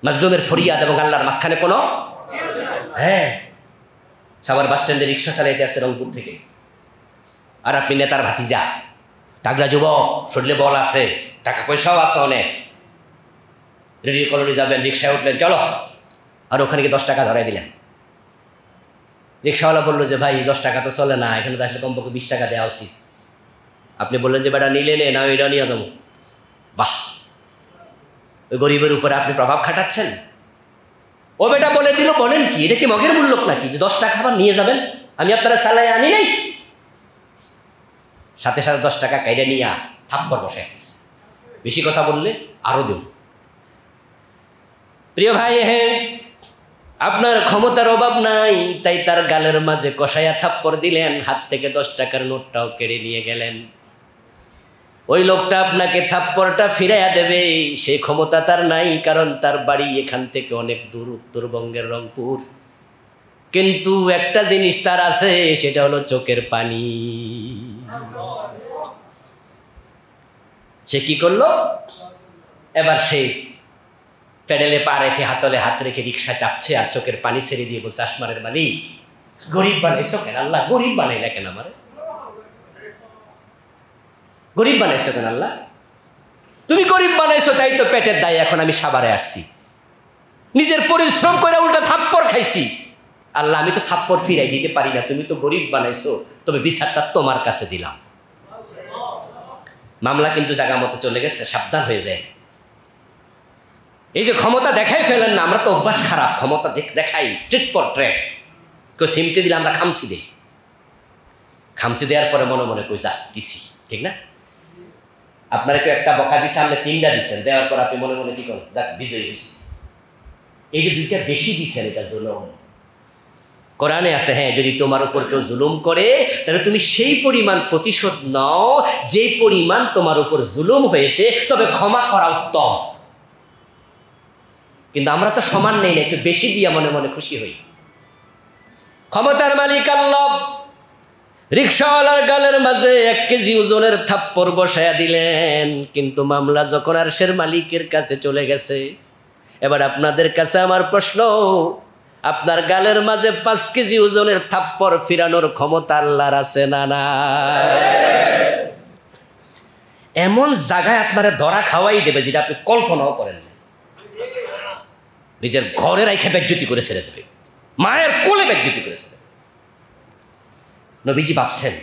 A: মাজলুমের ফরিয়াদ এবং আল্লাহর মাঝখানে কোনো, হ্যাঁ, সাভার বাস স্ট্যান্ডে রিক্সা চালাইতে আসছে রংপুর থেকে, আর আপনি নেতার ভাতিজা, তাগড়া যুবক, শরীরে বল আছে, টাকা পয়সাও আছে অনেক, রেডিও কলোনি যাবেন, রিক্সায় উঠলেন, চলো, আর ওখানে গিয়ে 10 টাকা ধরাই দিলেন। রিক্সাওয়ালা বললো যে ভাই 10 টাকা তো চলে না, এখানে তো আসলে কমপক্ষে 20 টাকা দেওয়া উচিত। আপনি বললেন যে বেটা নিলে নে, না এটা নিয়ে যাবো। বাহ, ওই গরিবের উপরে আপনি প্রভাব খাটাচ্ছেন। ও বেটা বলে দিল, বলেন কি, এটা কি মগের মূল্য নাকি যে 10 টাকা আবার নিয়ে যাবেন? আমি আপনারা চালাই আনি নাই। সাথে সাথে 10 টাকা কাইরে নিয়ে থাপ্পড় বসায় দিস। বেশি কথা বললে আরো দেব। প্রিয় ভাই, হ্যাঁ, আপনার ক্ষমতার অভাব নাই, তাই তার গালের মাঝে কষাইয়া থাপ্পড় দিলেন, হাত থেকে 10 টাকার নোটটাও কেড়ে নিয়ে গেলেন। ওই লোকটা আপনাকে থাপ্পড়টা ফিরাইয়া দেবে সেই ক্ষমতা তার নাই, কারণ তার বাড়ি এখান থেকে অনেক দূর, উত্তরবঙ্গের রংপুর। কিন্তু একটা জিনিস তার আছে, সেটা হলো চোখের পানি। সে কি করলো? এবার সে প্যাডেলে পা রেখে হাতলে হাত রেখে রিক্সা চাপছে আর চোখের পানি ছেড়ে দিয়ে বলছে, আসমানের মালিক, গরিব বানাইছো কেন আল্লাহ? গরিব বানাইলা কেন আমারে? গরিব বানাইছো কেন আল্লাহ? তুমি গরিব বানাইছো তাই তো পেটের দায় এখন আমি সাভারে আসছি, নিজের পরিশ্রম করে উল্টা থাপ্পড় খাইছি। আল্লাহ, আমি তো থাপ্পড় ফিরাই দিতে পারি না, তুমি তো গরিব বানাইছো, তবে বিচারটা তোমার কাছে দিলাম। মামলা কিন্তু জায়গা মতো চলে গেছে, সাবধান হয়ে যায়। এই যে ক্ষমতা দেখাই ফেলেন না, আমরা তো অভ্যাস খারাপ, ক্ষমতা দেখাই ট্রিট ফর ট্রেট। কেউ সিমটি দিলে আমরা খামসি দিই, খামসি দেওয়ার পরে মনে মনে কই যা দিছি, ঠিক না? আপনারা কেউ একটা বকা দিছে, আপনি 3টা দিচ্ছেন, দেওয়ার পর আপনি মনে মনে কি করেন, যাক বিজয়ী হয়েছে। এই যে 2টা বেশি দিচ্ছেন, এটা জুলুম। কোরআনে আছে, হ্যাঁ, যদি তোমার উপর কেউ জুলুম করে তাহলে তুমি সেই পরিমাণ প্রতিশোধ নাও যে পরিমাণ তোমার উপর জুলুম হয়েছে, তবে ক্ষমা করা উত্তম। কিন্তু আমরা তো সমান নেই না, একটু বেশি দিয়া মনে মনে খুশি হই। ক্ষমতার মালিক আল্লাহ রিকশাওয়ালার গালের মাঝে 1 কেজি ওজনের থাপ্পড় বসায়া দিলেন, কিন্তু মামলা যখন আরশের মালিকের কাছে চলে গেছে। এবার আপনাদের কাছে আমার প্রশ্ন, আপনার গালের মাঝে 5 কেজি ওজনের থাপ্পড় ফিরানোর ক্ষমতা আল্লাহর আছে না না? এমন জায়গায় আপনারা ধরা খাওয়াই দেবে যেটা আপনি কল্পনাও করেন না। নিজের ঘরে রাইখে বেজ্জতি করে ছেড়ে দেবে, মায়ের কোলে বেজ্জতি করে ছেড়ে দেবে। নবীজি ভাবছেন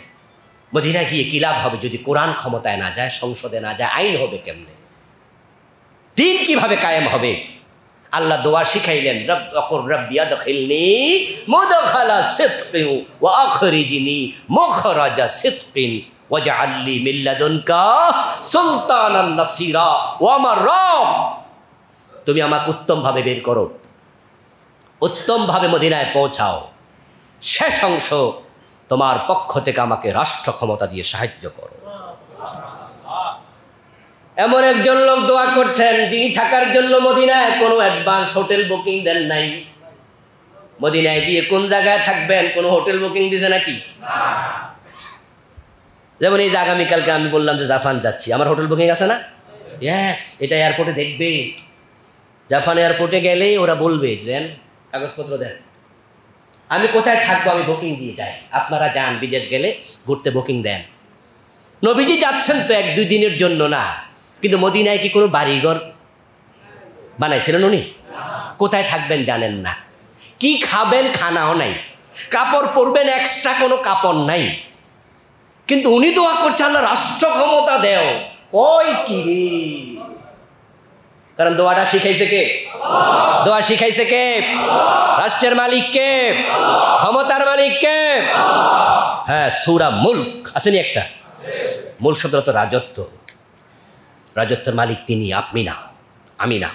A: মদিনায় গিয়ে কি লাভ হবে যদি কোরআন ক্ষমতায় না যায়, সংসদে না যায়, আইন হবে কেমনে, দিন কিভাবে কায়েম হবে? আল্লাহ দোয়া শিখাইলেন, রব্বি আদখিলনি মুদখালা সিদকিন ওয়া আখরিজনি মুখরাজা সিদকিন ওয়াজআল লি মিন লাদুনকা সুলতানান নাসিরা। ও আমার রব, তুমি আমাকে উত্তমভাবে বের করো, উত্তমভাবে মদিনায় পৌঁছাও, শেষ অংশ তোমার পক্ষ থেকে আমাকে রাষ্ট্র ক্ষমতা দিয়ে সাহায্য করো। এমন একজন লোক দোয়া করছেন যিনি থাকার জন্য মদিনায় কোনো অ্যাডভান্স হোটেল বুকিং দেন নাই। মদিনায় গিয়ে কোন জায়গায় থাকবেন, কোনো হোটেল বুকিং দিছে নাকি? যেমন এই যে আগামীকালকে আমি বললাম যে জাপান যাচ্ছি, আমার হোটেল বুকিং আছে না? ইয়েস, এটা এয়ারপোর্টে দেখবে। জাপান এয়ারপোর্টে গেলেই ওরা বলবে দেন কাগজপত্র দেন, আমি কোথায় থাকবো আমি বুকিং দিয়ে যাই। আপনারা যান বিদেশ গেলে ঘুরতে বুকিং দেন। নবীজি যাচ্ছেন তো 1-2 দিনের জন্য না, কিন্তু মদিনায় কি কোনো বাড়িঘর বানাইছিলেন উনি? কোথায় থাকবেন জানেন না, কি খাবেন খানাও নাই, কাপড় পরবেন এক্সট্রা কোনো কাপড় নাই। কিন্তু উনি দোয়া করছে আল্লাহ রাষ্ট্র ক্ষমতা দেও। কই কি রে, কারণ দোয়াটা শিখাইছে কে? দোয়া শিখাইছে কে? রাষ্ট্রের মালিক কে? ক্ষমতার মালিক কে? হ্যাঁ, সূরা মুলক আসেনি একটা? মূল শব্দ তো রাজত্ব, রাজত্বের মালিক তিনি, আপনি না, আমি না।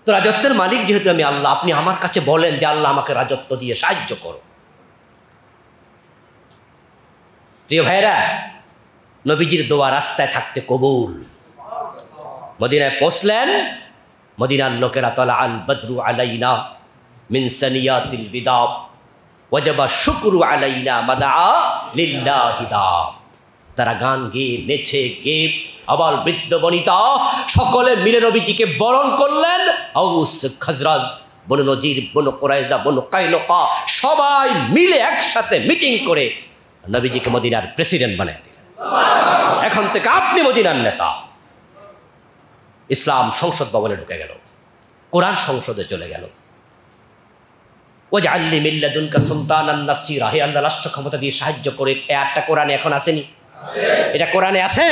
A: তো রাজত্বের মালিক যেহেতু আমি আল্লাহ, আপনি আমার কাছে বলেন যে আল্লাহ আমাকে রাজত্ব দিয়ে সাহায্য করো। প্রিয় ভাইরা, নবীজির দোয়া রাস্তায় থাকতে কবুল। মদিনায় পৌঁছলেন, মদিনার লোকেরা তালা আল বদরু আলাইনা মিন সানিয়াতিল বিদা ওয়াজাবা শুকরু আলাইনা মাদা লিল্লাহি দা। তারা গান গেয়ে নেচে গেয়ে আবার বৃদ্ধ বনিতা সকলে মিলে নবীজিকে বরণ করলেন। আউস খাজরাজ, বনু নজির, বনু কুরাইজা, বনু কাইনুকা সবাই মিলে একসাথে মিটিং করে নবীজিকে মদিনার প্রেসিডেন্ট বানিয়ে দিলেন। এখন থেকে আপনি মদিনার নেতা। ইসলাম সংসদ ভবনে ঢুকে গেল, কোরআন সংসদে চলে গেল। ওয়াজআল লি মিন লাদুনকা সুলতানান নাসিরা, হে আল্লাহ রাষ্ট্র ক্ষমতা দিয়ে সাহায্য করে। একটা কোরআনে এখন আসেনি? এটা কোরআনে আছে।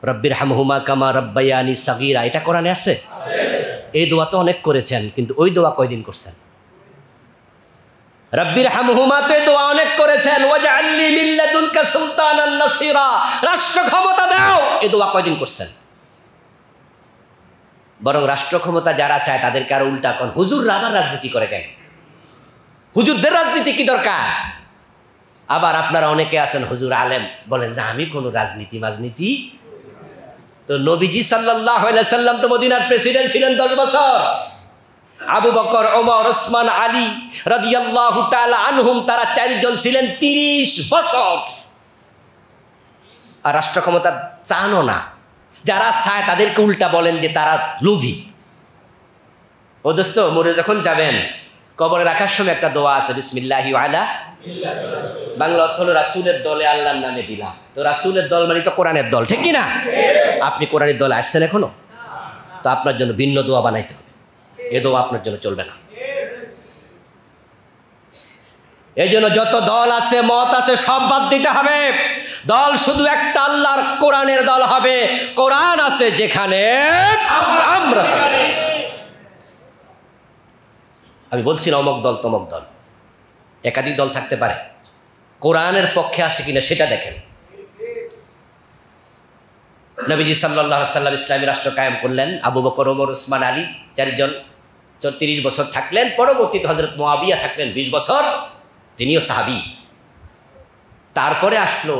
A: রব্বিরহামহুমা কামা রাব্বায়ানি সাগীরা, এটা কোরআনে আছে। এই দোয়া তো অনেক করেছেন, কিন্তু ওই দোয়া কয়দিন করছেন? রব্বির হামহুমা তো এই দোয়া অনেক করেছেন, ওয়াজআলনি মিন লাদুনকা সুলতানান নাসিরা, রাষ্ট্র ক্ষমতা দাও, এই দোয়া কয়দিন করছেন? বরং রাষ্ট্র ক্ষমতা যারা চায় তাদেরকে আরো উল্টা কোন, হুজুররা আবার রাজনীতি করে কেন? হুজুরদের রাজনীতি কি দরকার? আবার আপনারা অনেকে আছেন হুজুর আলেম, বলেন যে আমি কোনো রাজনীতি তো নবীজি সাল্লাল্লাহু আলাইহি সাল্লাম তো মদিনার প্রেসিডেন্ট ছিলেন 10 বছর। আবু বকর, ওমর, ওসমান, আলী রাদিয়াল্লাহু তাআলা আনহুম, তারা 4 জন ছিলেন 30 বছর। আর রাষ্ট্র ক্ষমতা চানো না, যারা চায় তাদেরকে উল্টা বলেন যে তারা লোভী। ও দোস্ত, মরে যখন যাবেন কবরে রাখার সময় একটা দোয়া আছে, বিসমিল্লাহি আলা, বাংলা অর্থ হলো রাসূলের দলে আল্লাহর নামে দিলাম। তো রাসূলের দল মানে তো কোরআনের দল, ঠিক কি না? আপনি কোরআনের দলে আসছেন এখনো? তো আপনার জন্য ভিন্ন দোয়া বানাইতে হবে, এ দোয়া আপনার জন্য চলবে না। এই জন্য যত দল আছে, মত আছে, সব বাদ দিতে হবে। দল শুধু একটা, আল্লাহর কোরআনের দল হবে। কোরআন আছে যেখানে আমরা। আমি বলছি না অমক দল তমক দল, একাধিক দল থাকতে পারে, কোরআনের পক্ষে আছে কিনা সেটা দেখেন। নবীজি সাল্লাল্লাহু আলাইহি সাল্লাম ইসলামী রাষ্ট্র কায়েম করলেন, আবু বকর, ওমর, ওসমান, আলী 4 জন 30 বছর থাকলেন। পরবর্তীতে হযরত মুআবিয়া থাকলেন 20 বছর, তিনিও সাহাবী। তারপরে আসলো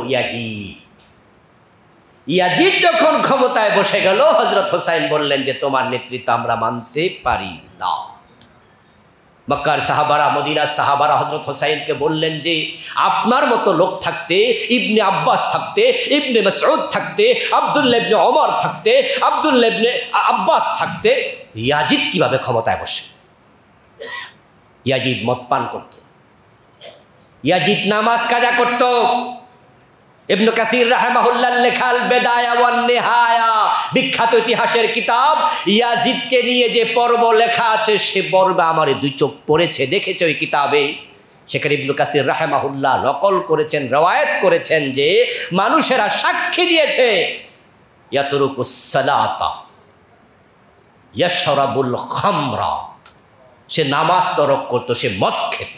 A: ইয়াজিদ যখন ক্ষমতায় বসে গেল, হযরত হোসাইন বললেন যে তোমার নেতৃত্ব আমরা মানতে পারি না। মক্কার সাহাবারা, মদিনার সাহাবারা হযরত হোসাইনকে বললেন যে আপনার মতো লোক থাকতে, ইবনে আব্বাস থাকতে, ইবনে মাসউদ থাকতে, আব্দুল্লাহ ইবনে ওমর থাকতে, আব্দুল্লাহ ইবনে আব্বাস থাকতে ইয়াজিদ কিভাবে ক্ষমতায় বসে? ইয়াজিদ মদ পান করত, ইয়াজিদ নামাজ কাজা করত। ইবনে কাসির রাহিমাহুল্লাহ লেখাল বেদায়া ওয়ান নিহায়া, বিখ্যাত ইতিহাসের কিতাব, ইয়াজিদকে নিয়ে যে পর্ব লেখা আছে সে পর্বে আমার 2 চোখ পড়েছে, দেখেছে ওই কিতাবে। সেখানে ইবনে কাসির রাহিমাহুল্লাহ নকল করেছেন, রওয়ায়াত করেছেন যে মানুষেরা সাক্ষী দিয়েছে ইয়াতরুকুস সালাতা ইয়াশরাবুল খামরা, সে নামাজ তরক করত, সে মদ খেত।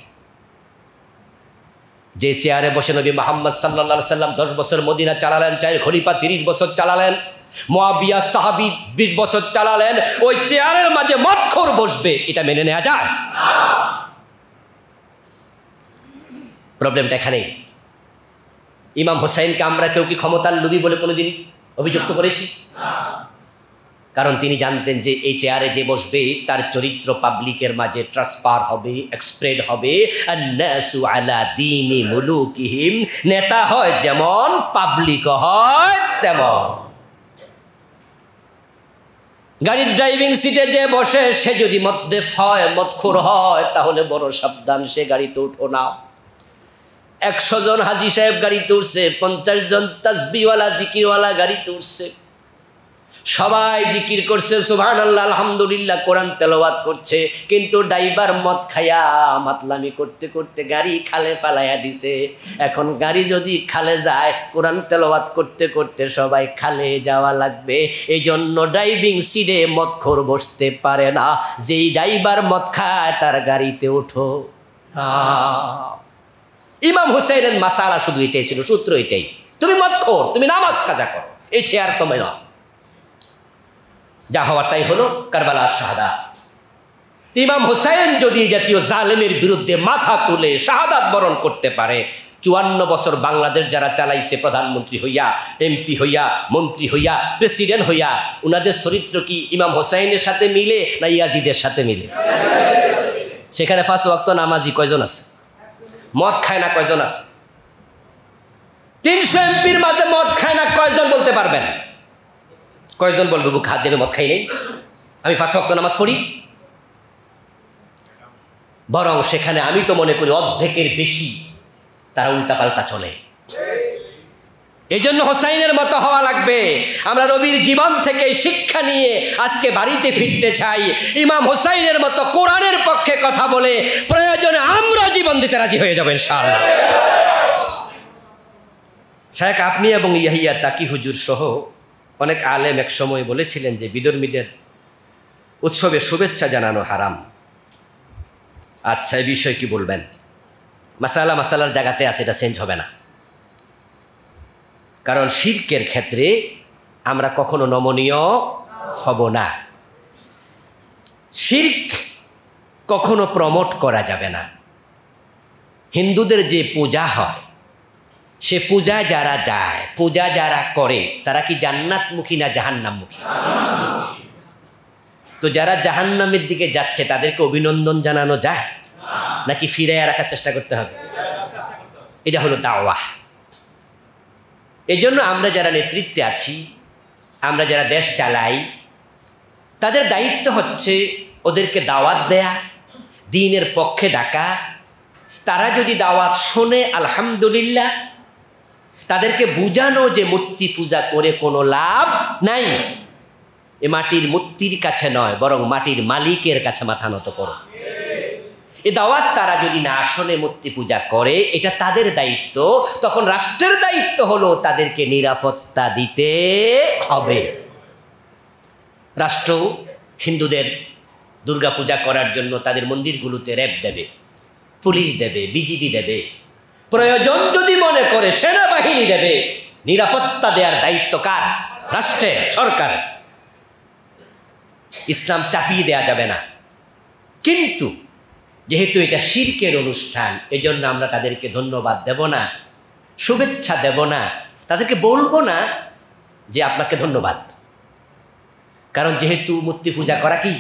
A: যে চেয়ারে বসে নবী মুহাম্মদ সাল্লাল্লাহু আলাইহি সাল্লাম 10 বছর মদিনা চালালেন, 4 খলিফা 30 বছর চালালেন, মুআবিয়া সাহাবী 20 বছর চালালেন, ওই চেয়ারের মাঝে মদখোর বসবে, এটা মেনে নেওয়া যায়? প্রবলেমটা এখানেই। ইমাম হোসাইনকে আমরা কেউ কি ক্ষমতার লোভী বলে কোনোদিন অভিযুক্ত করেছি? কারণ তিনি জানতেন যে এই চেয়ারে যে বসবে তার চরিত্র পাবলিকের মাঝে ট্রান্সফার হবে, এক্সপ্রেড হবে। আন্নাসু আলা দীনি মুলুকিহিম, নেতা হয় যেমন, পাবলিক হয় তেমন। গাড়ির ড্রাইভিং সিটে যে বসে সে যদি মদ্যপ হয়, মদখোর হয়, তাহলে বড় সাবধান, সে গাড়িতে উঠো না। 100 জন হাজি সাহেব গাড়িতে উঠছে, 50 জন তাসবিহওয়ালা জিকিরওয়ালা গাড়িতে উঠছে, সবাই জিকির করছে, সুবহানাল্লাহ, আলহামদুলিল্লাহ, কোরআন তেলাওয়াত করছে, কিন্তু ড্রাইভার মদ খায়া মাতলামি করতে করতে গাড়ি খালে ফালাইয়া দিছে। এখন গাড়ি যদি খালে যায়, কোরআন তেলাওয়াত করতে করতে সবাই খালে যাওয়া লাগবে। এই জন্য ড্রাইভিং সিটে মদখোর বসতে পারে না। যেই ড্রাইভার মদ খায় তার গাড়িতে ওঠো। ইমাম হুসাইনের মাসালা শুধু এটাই ছিল, সূত্র এটাই, তুমি মদখোর, তুমি নামাজ কাজা করো, এই চেয়ার তোমার না। যা হওয়ার তাই হলো, কারবালার শাহাদাত। ইমাম হুসাইন যদি জাতীয় জালেমের বিরুদ্ধে মাথা তুলে শাহাদাত বরণ করতে পারে, 54 বছর বাংলাদেশ যারা চালাইছে, প্রধানমন্ত্রী হইয়া, এমপি হইয়া, মন্ত্রী হইয়া, প্রেসিডেন্ট হইয়া, উনাদের চরিত্র কি ইমাম হুসাইনের সাথে মিলে না ইয়াজিদের সাথে মিলে? সেখানে 5 ওয়াক্ত নামাজি কয়জন আছে? মদ খায় না কয়জন আছে? 300 এমপির মাঝে মদ খায় না কয়জন বলতে পারবেন? কয়জন বলবে বুক হাত দেবে মদ খাই নেই, আমি 5 ওয়াক্ত নামাজ পড়ি? বরং সেখানে আমি তো মনে করি অর্ধেকের বেশি তারা উল্টাপাল্টা চলে। এই জন্য হোসাইনের মতো হওয়া লাগবে। আমরা নবীর জীবন থেকে শিক্ষা নিয়ে আজকে বাড়িতে ফিরতে চাই। ইমাম হোসাইনের মতো কোরআনের পক্ষে কথা বলে প্রয়োজনে আমরা জীবন দিতে রাজি হয়ে যাবেন ইনশাআল্লাহ। শায়েখ আপনি এবং ইয়াহিয়া তাকি হুজুর সহ অনেক আলেম এক সময় বলেছিলেন যে বিধর্মীদের উৎসবের শুভেচ্ছা জানানো হারাম। আচ্ছা, এই বিষয়ে কি বলবেন? মাসালার জায়গাতে আছে, এটা চেঞ্জ হবে না। কারণ শিরকের ক্ষেত্রে আমরা কখনো নমনীয় হব না। শিরক কখনো প্রমোট করা যাবে না। হিন্দুদের যে পূজা হয়, সে পূজা যারা যায়, পূজা যারা করে, তারা কি জান্নাতমুখী না জাহান্নামমুখী? তো যারা জাহান্নামের দিকে যাচ্ছে তাদেরকে অভিনন্দন জানানো যায় নাকি ফিরাইয়া রাখার চেষ্টা করতে হবে? এটা হলো দাওয়াহ। এই জন্য আমরা যারা নেতৃত্বে আছি, আমরা যারা দেশ চালাই, তাদের দায়িত্ব হচ্ছে ওদেরকে দাওয়াত দেয়া, দ্বীনের পক্ষে ডাকা। তারা যদি দাওয়াত শোনে আলহামদুলিল্লাহ, তাদেরকে বুঝানো যে মূর্তি পূজা করে কোনো লাভ নাই, এ মাটির মূর্তির কাছে নয়, বরং মাটির মালিকের কাছে মাথা নত করো। এই দাওয়াত তারা যদি না শোনে, মূর্তি পূজা করে, এটা তাদের দায়িত্ব। তখন রাষ্ট্রের দায়িত্ব হলো তাদেরকে নিরাপত্তা দিতে হবে। রাষ্ট্র হিন্দুদের দুর্গা পূজা করার জন্য তাদের মন্দিরগুলোতে র্যাব দেবে, পুলিশ দেবে, বিজিবি দেবে, প্রয়োজন যদি মনে করে সেনাবাহিনী দেবে। নিরাপত্তা দেওয়ার দায়িত্ব কার? রাষ্ট্রের, সরকার। ইসলাম চাপিয়ে দেয়া যাবে না। কিন্তু যেহেতু এটা শিরকের অনুষ্ঠান, এজন্য আমরা তাদেরকে ধন্যবাদ দেব না, শুভেচ্ছা দেব না, তাদেরকে বলবো না যে আপনাকে ধন্যবাদ। কারণ যেহেতু মূর্তি পূজা করা কি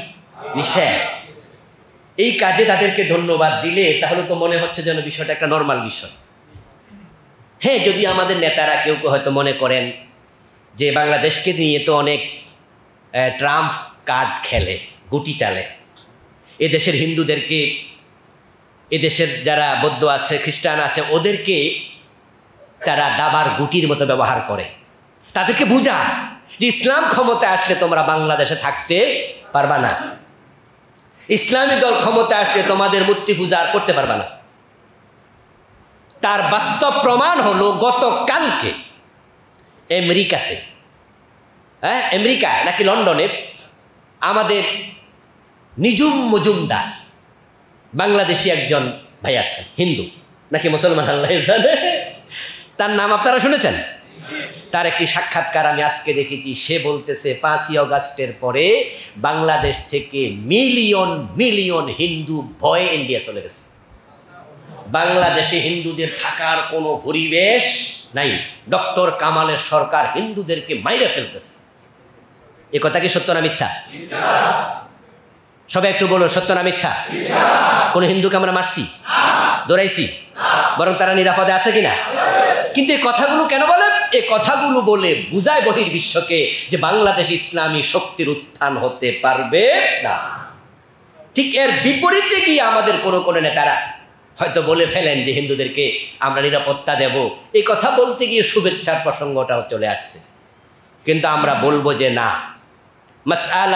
A: নিষেধ, এই কাজে তাদেরকে ধন্যবাদ দিলে তাহলে তো মনে হচ্ছে যেন বিষয়টা একটা নর্মাল বিষয়। হ্যাঁ, যদি আমাদের নেতারা কেউ কেউ হয়তো মনে করেন যে বাংলাদেশকে নিয়ে তো অনেক ট্রাম্প কার্ড খেলে, গুটি চালে, এদেশের হিন্দুদেরকে, এদেশের যারা বৌদ্ধ আছে, খ্রিস্টান আছে, ওদেরকে তারা দাবার গুটির মতো ব্যবহার করে। তাদেরকে বুঝা যে ইসলাম ক্ষমতায় আসলে তোমরা বাংলাদেশে থাকতে পারবা না, ইসলামী দল ক্ষমতায় আসলে তোমাদের মূর্তি পূজা আর করতে পারবা না। তার বাস্তব প্রমাণ হলো গতকালকে আমেরিকাতে, আমেরিকা নাকি লন্ডনে, আমাদের নিজুম মজুমদার বাংলাদেশি একজন ভাই আছেন, হিন্দু নাকি মুসলমান আল্লাহ জানে, তার নাম আপনারা শুনেছেন? তার একটি সাক্ষাৎকার আমি আজকে দেখেছি। সে বলতেছে 5ই আগস্টের পরে বাংলাদেশ থেকে মিলিয়ন মিলিয়ন হিন্দু ভয়ে ইন্ডিয়া চলে গেছে। বাংলাদেশে হিন্দুদের থাকার কোনো পরিবেশ নাই। ডক্টর কামালের সরকার হিন্দুদেরকে মাইরে ফেলতেছে। এ কথা কি সত্য না মিথ্যা? সবাই একটু বলো, সত্য না মিথ্যা? কোন হিন্দুকে আমরা মারছি, দৌড়াইছি? বরং তারা নিরাপদে আছে কিনা? কিন্তু এই কথাগুলো কেন বলে? এই কথাগুলো বলে বুঝায় বহির্বিশ্বকে যে বাংলাদেশ ইসলামী শক্তির উত্থান হতে পারবে না। ঠিক এর বিপরীতে গিয়ে আমাদের কোনো নেতারা হয়তো বলে ফেলেন যে হিন্দুদেরকে আমরা নিরাপত্তা দেব। এই কথা বলতে গিয়ে শুভেচ্ছার প্রসঙ্গটাও চলে আসছে। কিন্তু আমরা বলবো যে না,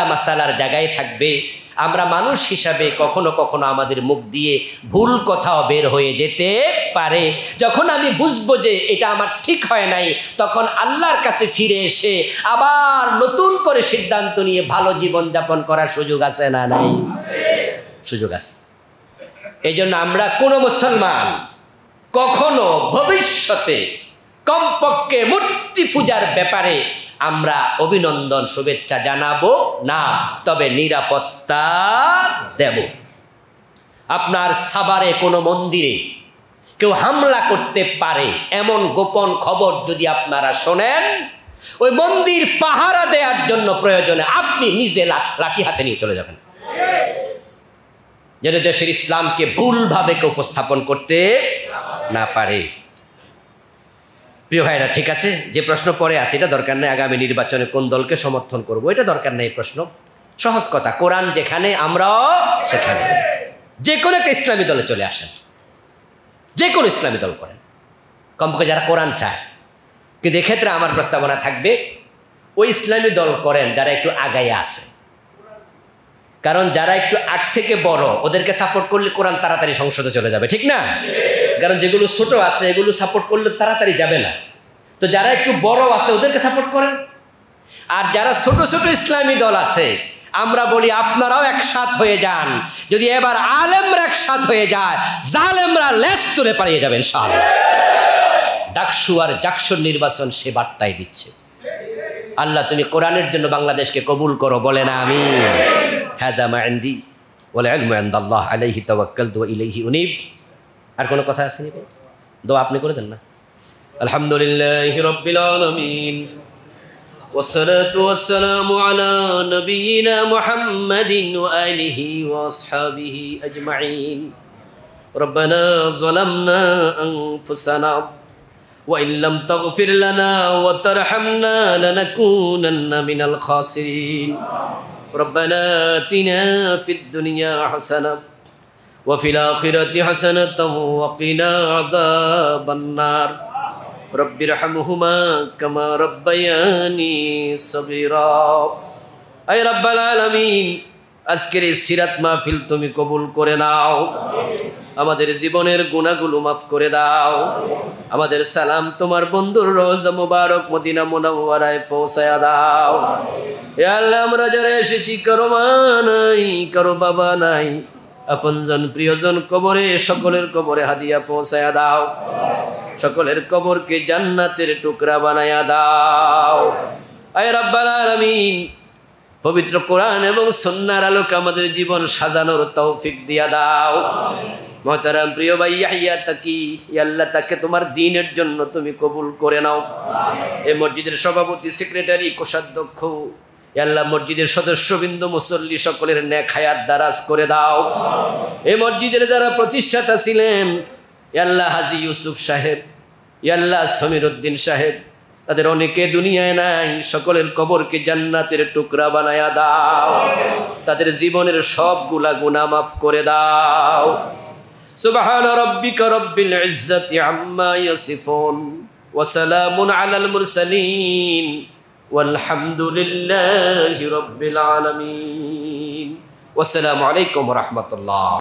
A: মাসালার জায়গায় থাকবে। আমরা মানুষ হিসাবে কখনো কখনো আমাদের মুখ দিয়ে ভুল কথাও বের হয়ে যেতে পারে। যখন আমি বুঝবো যে এটা আমার ঠিক হয় নাই, তখন আল্লাহর কাছে ফিরে এসে আবার নতুন করে সিদ্ধান্ত নিয়ে ভালো জীবনযাপন করার সুযোগ আছে না নাই? সুযোগ আছে। এই জন্য আমরা কোনো মুসলমান কখনো ভবিষ্যতে কমপক্ষে মূর্তি পূজার ব্যাপারে আমরা অভিনন্দন শুভেচ্ছা জানাবো না, তবে নিরাপত্তা দেব। আপনার সাভারে কোনো মন্দিরে কেউ হামলা করতে পারে এমন গোপন খবর যদি আপনারা শোনেন, ওই মন্দির পাহারা দেওয়ার জন্য প্রয়োজনে আপনি নিজে লাঠি হাতে নিয়ে চলে যাবেন, যেন দেশের ইসলামকে ভুলভাবে কেউ উপস্থাপন করতে না পারে। প্রিয় ভাইরা, ঠিক আছে, যে প্রশ্ন পরে আছে এটা দরকার নেই। আগামী নির্বাচনে কোন দলকে সমর্থন করব এটা দরকার নেই প্রশ্ন। সহজ কথা, কোরআন যেখানে আমরাও সেখানে। যে কোনো একটা ইসলামী দলে চলে আসেন, যে কোনো ইসলামী দল করেন, কমপক্ষে যারা কোরআন চায়। কিন্তু এক্ষেত্রে আমার প্রস্তাবনা থাকবে ওই ইসলামী দল করেন যারা একটু আগায় আছে। কারণ যারা একটু আগ থেকে বড়, ওদেরকে সাপোর্ট করলে কোরআন তাড়াতাড়ি সংসদে চলে যাবে, ঠিক না? কারণ যেগুলো ছোট আছে এগুলো সাপোর্ট করলে তাড়াতাড়ি যাবে না। তো যারা একটু বড় আছে ওদেরকে সাপোর্ট করেন। আর যারা ছোট ছোট ইসলামী দল আছে, আমরা বলি আপনারাও একসাথ হয়ে যান। যদি এবার আলেমরা একসাথ হয়ে যায়, জালেমরা লেজ তুলে পালিয়ে যাবেন ইনশাআল্লাহ। ডাকসু আর জাকসুর নির্বাচন সে বার্তাই দিচ্ছে। আল্লাহ তুমি কোরআনের জন্য বাংলাদেশকে কবুল করো, বলেন আমিন। হাদা মা ইনদি ওয়াল ইলমু ইনদাল্লাহ আলাইহি তাওয়াক্কালতু ওয়া ইলাইহি উনীব। আর কোনো কথা আছে নাকি? দোয়া আপনি করে দেন না। আলহামদুলিল্লাহি রাব্বিল আলামিন ওয়াসসালাতু ওয়াসসালামু আলা নাবিয়িনা মুহাম্মাদিন ওয়া আলিহি ওয়া আসহাবিহি আজমাইন। রব্বানা যালামনা আনফুসানা وإن لم تغفر لنا وترحمنا لنكونن من الخاسرين ربنا آتنا في الدنيا حسنة وفي الآخرة حسنة وقنا عذاب النار رب ارحمهما كما ربياني صغيرا أي رب العالمين আজকের এই সিরাত মাহফিল তুমি কবুল করে নাও। আমাদের জীবনের গুনাহগুলো মাফ করে দাও। আমাদের সালাম তোমার বন্ধুর রওজা মুবারক মদিনা মুনাওয়ারায় পৌঁছায়া দাও। হে আল্লাহ, আমরা যারা এসেছি কারো মা নাই, কারো বাবা নাই, আপনজন প্রিয়জন কবরে, সকলের কবরে হাদিয়া পৌঁছায়া দাও। সকলের কবরকে জান্নাতের টুকরা বানায়া দাও। আয় রাব্বাল আলামিন, পবিত্র কোরআন এবং সুন্নাহর আলোকে আমাদের জীবন সাজানোর তৌফিক দিয়া দাও। মুহতারাম প্রিয় ভাই ইয়াহিয়া তাকি, ইয়া আল্লাহ তাকে তোমার দ্বীনের জন্য তুমি কবুল করে নাও। এই মসজিদের সভাপতি, সেক্রেটারি, কোষাধ্যক্ষ, ইয়া আল্লাহ মসজিদের সদস্যবৃন্দ, মুসল্লি সকলের নেক হায়াত দারাজ করে দাও। এই মসজিদের যারা প্রতিষ্ঠাতা ছিলেন, ইয়া আল্লাহ হাজী ইউসুফ সাহেব, ইয়া আল্লাহ সমীর উদ্দিন সাহেব, তাদের অনেকে দুনিয়ায় নাই, সকলের কবরকে জান্নাতের টুকরা বানায়া দাও। তাদের জীবনের সবগুলা গুনাহ মাফ করে দাও। সুবহান রাব্বিকা রাব্বিল ইজ্জাতি আম্মা ইয়াসিফুন ওয়া সালামুন আলাল মুরসালিন ওয়ালহামদুলিল্লাহি রাব্বিল আলামিন। ওয়াসসালামু আলাইকুম ওয়া রাহমাতুল্লাহ।